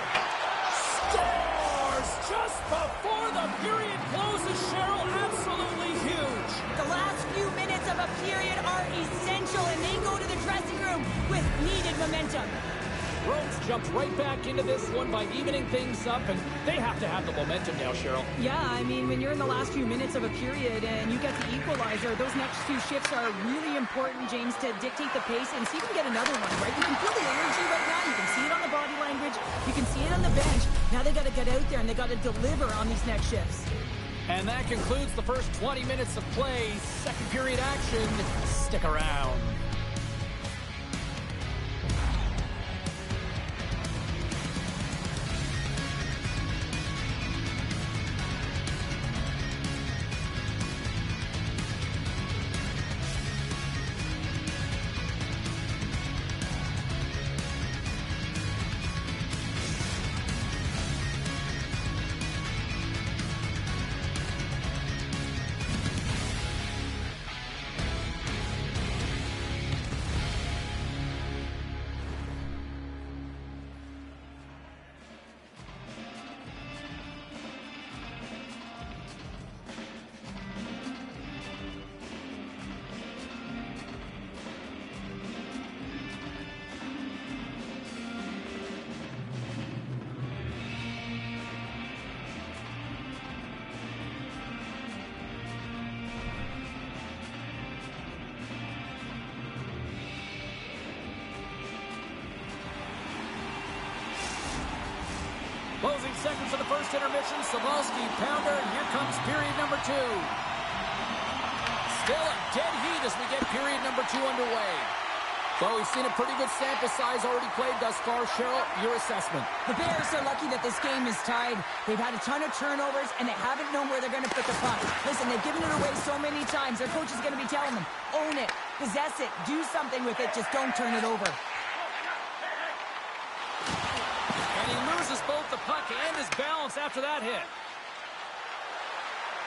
Speaker 1: Scores just before the period closes, Cheryl. Absolutely huge.
Speaker 2: The last few minutes of a period are essential, and they go to the dressing room with needed momentum.
Speaker 1: Rhodes jumped right back into this one by evening things up, and they have to have the momentum now, Cheryl.
Speaker 3: Yeah, I mean, when you're in the last few minutes of a period and you get the equalizer, those next few shifts are really important, James, to dictate the pace and see if you can get another one, right? You can feel the energy right now. You can see it on the body language. You can see it on the bench. Now they got to get out there and they got to deliver on these next shifts.
Speaker 1: And that concludes the first 20 minutes of play. Second period action. Stick around. Closing seconds of the first intermission. Savalsky, pounder, and here comes period number 2. Still a dead heat as we get period number 2 underway. So we've seen a pretty good sample size already played thus far. Cheryl, your assessment.
Speaker 2: The Bears are lucky that this game is tied. They've had a ton of turnovers, and they haven't known where they're going to put the puck. Listen, they've given it away so many times. Their coach is going to be telling them, own it, possess it, do something with it, just don't turn it over.
Speaker 1: He loses both the puck and his balance after that hit.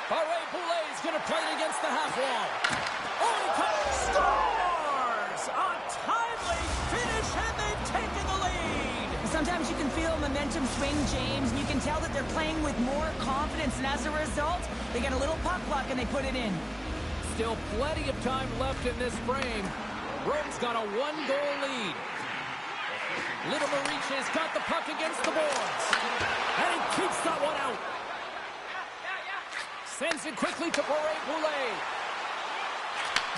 Speaker 1: Barré-Boulet is going to play it against the half wall. Oh, he scores! A timely finish, and they've taken the lead.
Speaker 2: Sometimes you can feel momentum swing, James, and you can tell that they're playing with more confidence, and as a result, they get a little puck luck and they put it in.
Speaker 1: Still plenty of time left in this frame. Rome's got a 1-goal lead. Little Mariche's got the puck against the boards. And he keeps that one out. Sends it quickly to Barré-Boulet.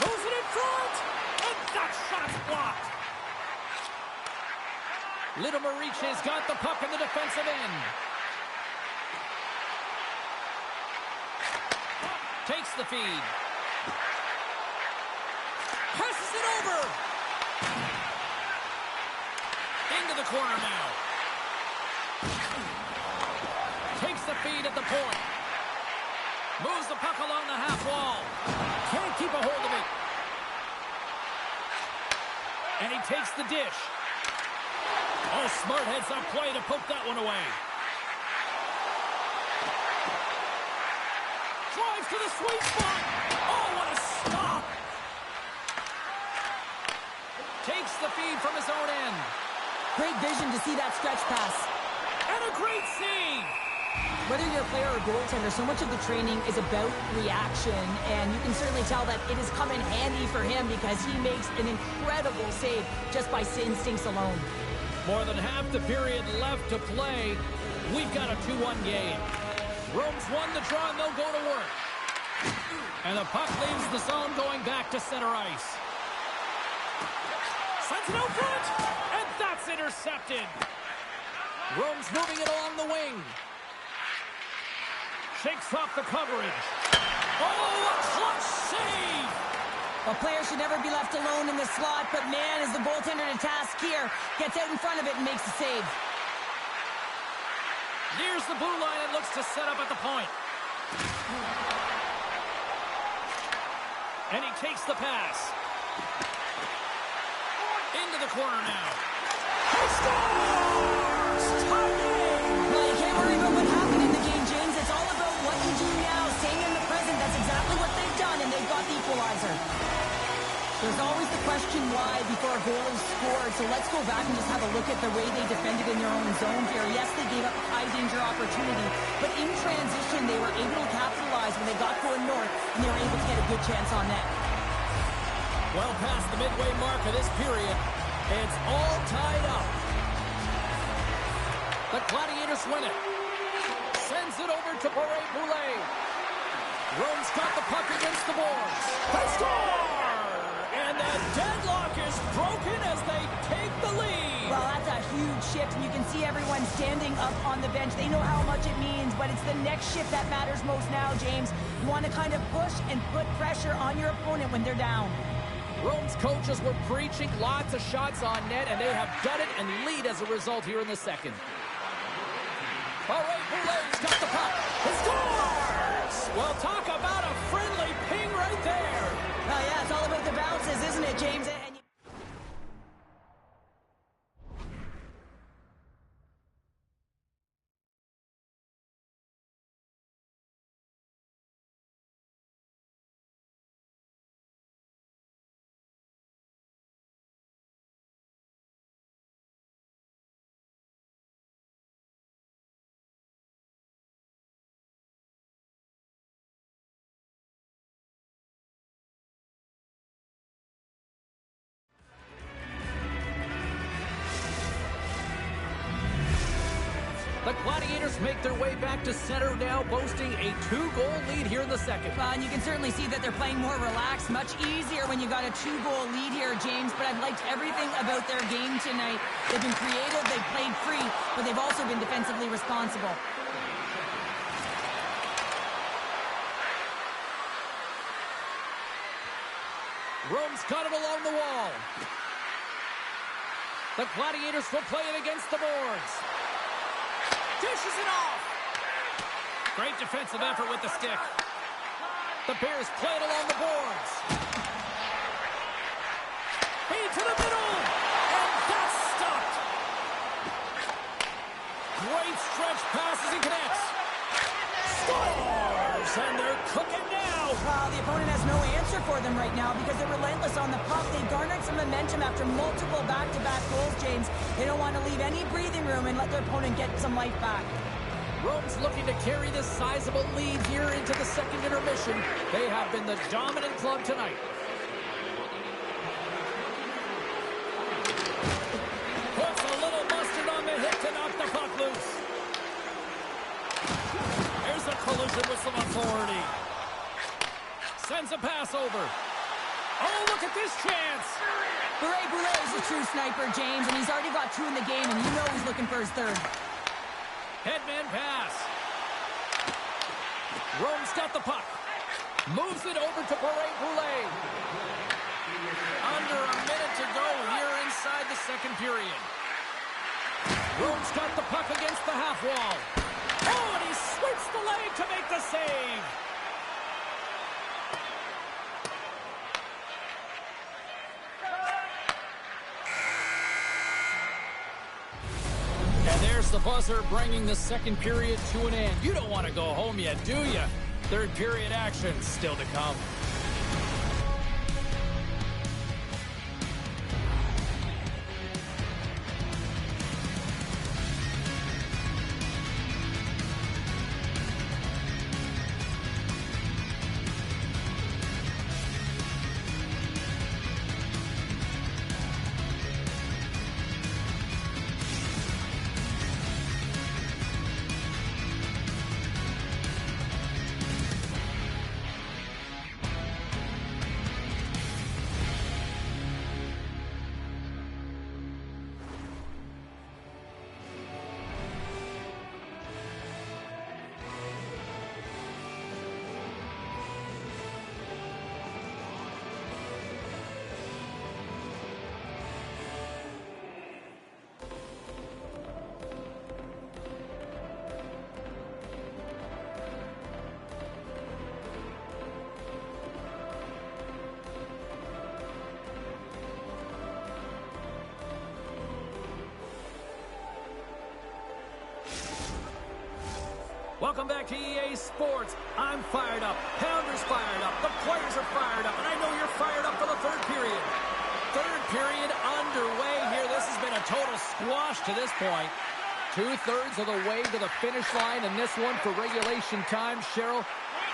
Speaker 1: Moves it in front. And that shot's blocked. Little Mariche's got the puck in the defensive end. Takes the feed. Passes it over. Into the corner now. Takes the feed at the point. Moves the puck along the half wall. Can't keep a hold of it. And he takes the dish. Oh, smart heads-up play to poke that one away. Drives to the sweet spot. Oh, what a stop. Takes the feed from his own end.
Speaker 2: Great vision to see that stretch pass.
Speaker 1: And a great save!
Speaker 2: Whether you're a player or goaltender, so much of the training is about reaction, and you can certainly tell that it has come in handy for him because he makes an incredible save just by instincts alone.
Speaker 1: More than half the period left to play. We've got a 2-1 game. Rome's won the draw, and they'll go to work. And the puck leaves the zone going back to center ice. Sends it out front, and that's intercepted. Rome's moving it along the wing. Shakes off the coverage. Oh, a clutch save!
Speaker 2: A player should never be left alone in the slot, but man, is the goaltender to task here. Gets out in front of it and makes the save.
Speaker 1: Nears the blue line and looks to set up at the point. And he takes the pass. Into the corner now. He scores! Tie game!
Speaker 2: Well, you can't worry about what happened in the game, James. It's all about what you do now, staying in the present. That's exactly what they've done, and they've got the equalizer. There's always the question why before a goal is scored, so let's go back and just have a look at the way they defended in their own zone here. Yes, they gave up a high-danger opportunity, but in transition, they were able to capitalize when they got going north, and they were able to get a good chance on net.
Speaker 1: Well past the midway mark of this period, it's all tied up. The Gladiators win it. Sends it over to Boulet. Rome's got the puck against the boards. They score! And the deadlock is broken as they take the lead.
Speaker 2: Well, that's a huge shift, and you can see everyone standing up on the bench. They know how much it means, but it's the next shift that matters most now, James. You want to kind of push and put pressure on your opponent when they're down.
Speaker 1: Rome's coaches were preaching lots of shots on net, and they have done it and lead as a result here in the second. All right, Boulet's got the puck. He scores! Well, talk about a friendly ping right there.
Speaker 2: Oh, yeah, it's all about the bounces, isn't it, James?
Speaker 1: The Gladiators make their way back to center now, boasting a 2-goal lead here in the second.
Speaker 2: And you can certainly see that they're playing more relaxed, much easier when you got a 2-goal lead here, James. But I've liked everything about their game tonight. They've been creative, they've played free, but they've also been defensively responsible.
Speaker 1: Rome's got it along the wall. The Gladiators will play it against the boards. Dishes it off. Great defensive effort with the stick. The Bears play it along the boards. Feed to the middle. And that's stopped. Great stretch passes and connects. Scores! And they're cooking now.
Speaker 2: Well, the opponent has no answer for them right now because they're relentless on the puck. They've garnered some momentum after multiple back-to-back goals, James. They don't want to leave any breathing room and let their opponent get some life back.
Speaker 1: Rome's looking to carry this sizable lead here into the second intermission. They have been the dominant club tonight. Puts a little mustard on the hit to knock the puck loose. Here's a collision with some authority. Sends a pass over. Oh, look at this chance.
Speaker 2: Boulet is a true sniper, James, and he's already got 2 in the game, and you know he's looking for his third.
Speaker 1: Headman pass. Rome's got the puck. Moves it over to Boulet. Under a minute to go here inside the second period. Rome's got the puck against the half wall. Oh, and he sweeps the leg to make the save. And there's the buzzer bringing the second period to an end. You don't want to go home yet, do you? Third period action still to come. Welcome back to EA Sports. I'm fired up. Pounder's fired up. The players are fired up. And I know you're fired up for the third period. Third period underway here. This has been a total squash to this point. 2/3 of the way to the finish line, and this one for regulation time. Cheryl,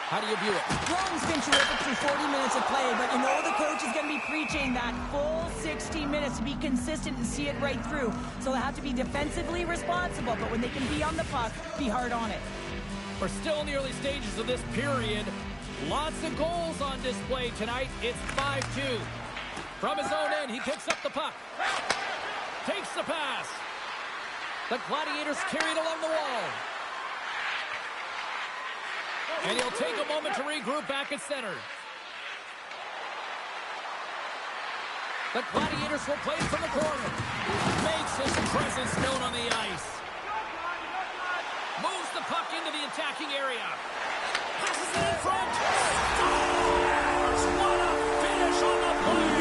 Speaker 1: how do you view it?
Speaker 2: Rome's been terrific through 40 minutes of play, but you know the coach is going to be preaching that full 60 minutes to be consistent and see it right through. So they have to be defensively responsible, but when they can be on the puck, be hard on it.
Speaker 1: We're still in the early stages of this period. Lots of goals on display tonight. It's 5-2. From his own end, he picks up the puck. Takes the pass. The Gladiators carry it along the wall. And he'll take a moment to regroup back at center. The Gladiators will play it from the corner. Makes his presence known on the ice. Moves the puck into the attacking area. Passes it in front. Scores! What a finish on the play!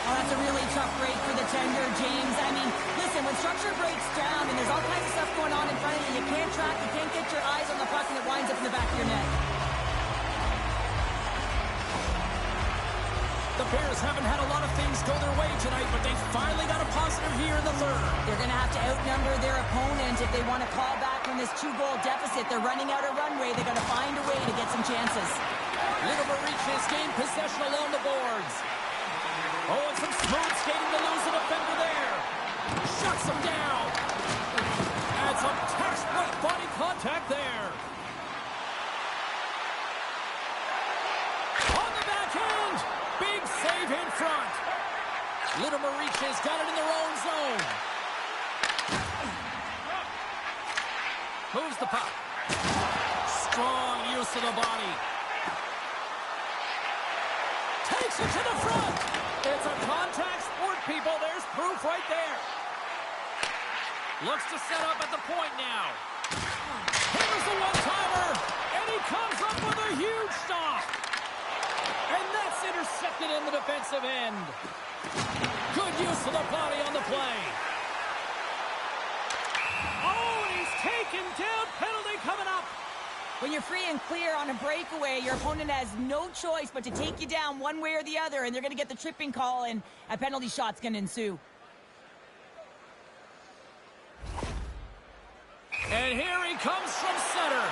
Speaker 2: Oh, that's a really tough break for the tender, James. I mean, listen, when structure breaks down and there's all kinds of stuff going on in front of you, you can't track, you can't get your eyes on the puck, and it winds up in the back of your net.
Speaker 1: The Bears haven't had a lot of things go their way tonight, but they finally got a positive here in the third.
Speaker 2: They're going to have to outnumber their opponent if they want to claw back from this 2-goal deficit. They're running out of runway. They've got to find a way to get some chances.
Speaker 1: Litimer reaches, gained possession along the boards. Oh, and some smooth skating to lose the defender there. Shuts him down. And some textbook body contact there. On the backhand. Big save in front. Litimer reaches, got it in their own zone. Moves the puck. Strong use of the body. Takes it to the front. It's a contact sport, people. There's proof right there. Looks to set up at the point now. Here's the one-timer. And he comes up with a huge stop. And that's intercepted in the defensive end. Good use of the body on the play. Oh, and he's taken down. Penalty coming up.
Speaker 2: When you're free and clear on a breakaway, your opponent has no choice but to take you down one way or the other, and they're going to get the tripping call, and a penalty shot's going to ensue.
Speaker 1: And here he comes from center.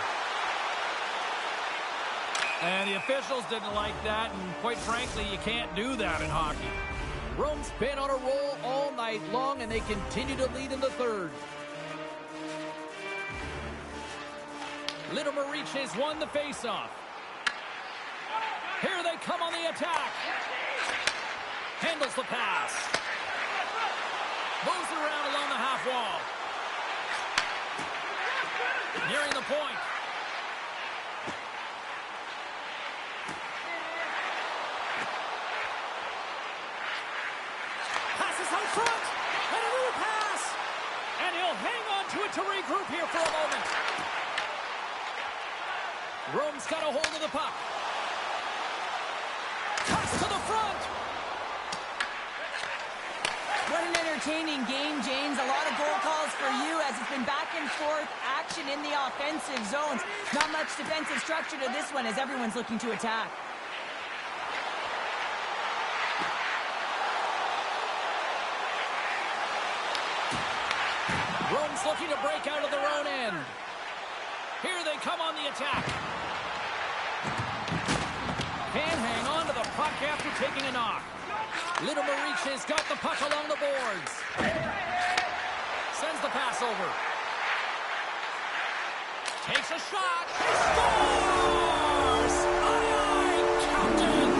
Speaker 1: And the officials didn't like that, and quite frankly, you can't do that in hockey. Rome's been on a roll all night long, and they continue to lead in the third. Litimer reaches, won the faceoff. Here they come on the attack. Handles the pass. Moves it around along the half wall. Nearing the point. Passes out front. And another pass. And he'll hang on to it to regroup here for a moment. Rome's got a hold of the puck. Toss to the front.
Speaker 2: What an entertaining game, James. A lot of goal calls for you as it's been back and forth action in the offensive zones. Not much defensive structure to this one as everyone's looking to attack.
Speaker 1: Rome's looking to break out of their own end. Here they come on the attack. Can't hang on to the puck after taking a knock. Litimer reaches, got the puck along the boards. Sends the pass over. Takes a shot. Scores! Aye, Captain!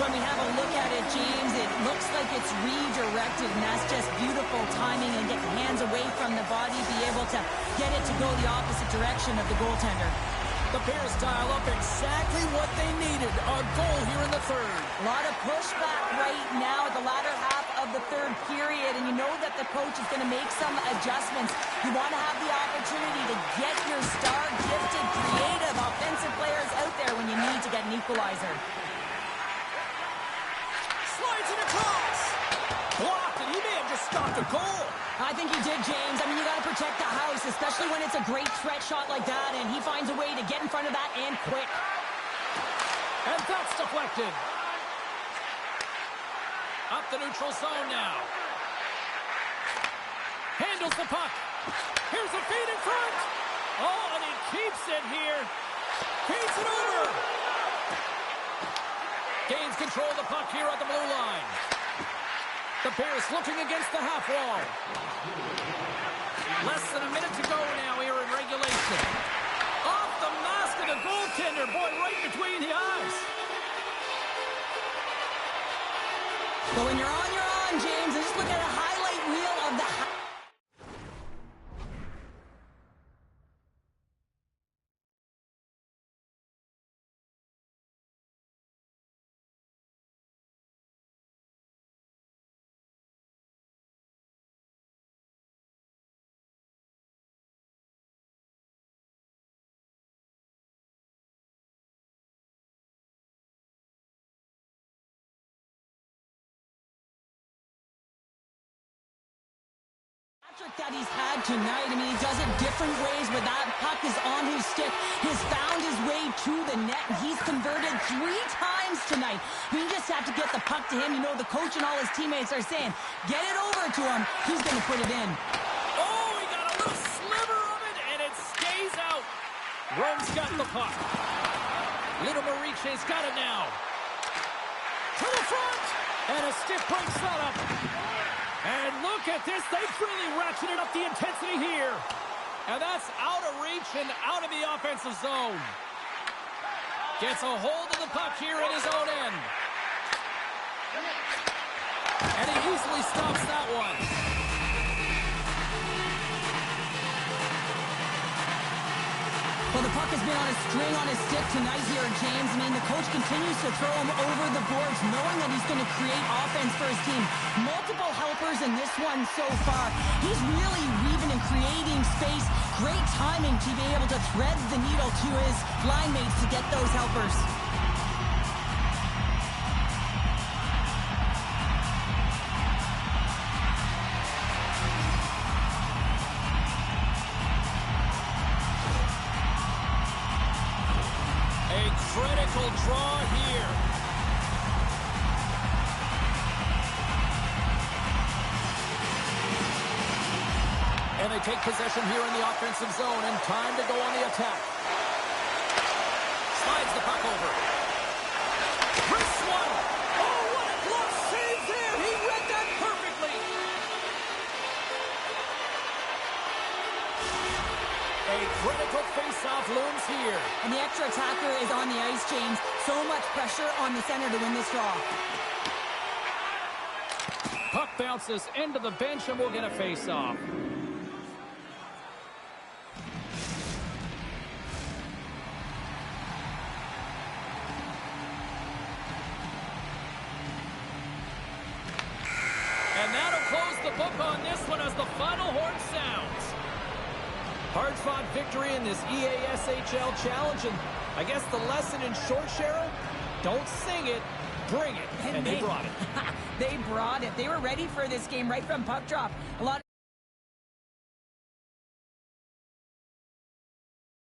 Speaker 2: When we have a look at it, James, it looks like it's redirected, and that's just beautiful timing and get the hands away from the body, be able to get it to go the opposite direction of the goaltender.
Speaker 1: The Bears dial up exactly what they needed. A goal here in the third.
Speaker 2: A lot of pushback right now at the latter half of the third period, and you know that the coach is going to make some adjustments. You want to have the opportunity to get your star, gifted, creative, offensive players out there when you need to get an equalizer.
Speaker 1: Slides it across. Blocked, and he may have just stopped a goal.
Speaker 2: I think he did, James. I mean, you got to protect the house, especially when it's a great threat shot like that, and he finds a way to get in front of that and quick.
Speaker 1: And that's deflected. Up the neutral zone now. Handles the puck. Here's a feed in front. Oh, and he keeps it here. Feeds it over. Gains control of the puck here at the blue line. The Bears looking against the half wall. Less than a minute to go now here in regulation. Off the mask of the goaltender. Boy, right between the eyes.
Speaker 2: But when you're on, James. And just look at a highlight reel of the... that he's had tonight. I mean, he does it different ways where that puck is on his stick. He's found his way to the net, and he's converted 3 times tonight. You just have to get the puck to him. You know, the coach and all his teammates are saying, get it over to him. He's going to put it in.
Speaker 1: Oh, he got a little sliver of it, and it stays out. Rome's got the puck. Little Mariche's got it now. To the front, and a stiff break setup. And look at this. They've really ratcheted up the intensity here. And that's out of reach and out of the offensive zone. Gets a hold of the puck here at his own end. And he easily stops that one.
Speaker 2: Well, the puck has been on a string on his stick tonight here, James. I mean, the coach continues to throw him over the boards, knowing that he's going to create offense for his team. Multiple helpers in this one so far. He's really weaving and creating space. Great timing to be able to thread the needle to his line mates to get those helpers.
Speaker 1: Critical draw here. And they take possession here in the offensive zone, and time to go on the attack. Slides the puck over. Wrist one. Oh, what a glove save there. He read that perfectly. A critical face-off looms here.
Speaker 2: And the extra attacker is on the ice, James. So much pressure on the center to win this draw.
Speaker 1: Puck bounces into the bench, and we'll get a face-off. And that'll close the book on this one as the final horn sounds. Hard-fought victory in this EASHL challenge, and I guess the lesson in short, Cheryl, don't sing it, bring it. And they brought it.
Speaker 2: They brought it. They were ready for this game right from puck drop. A lot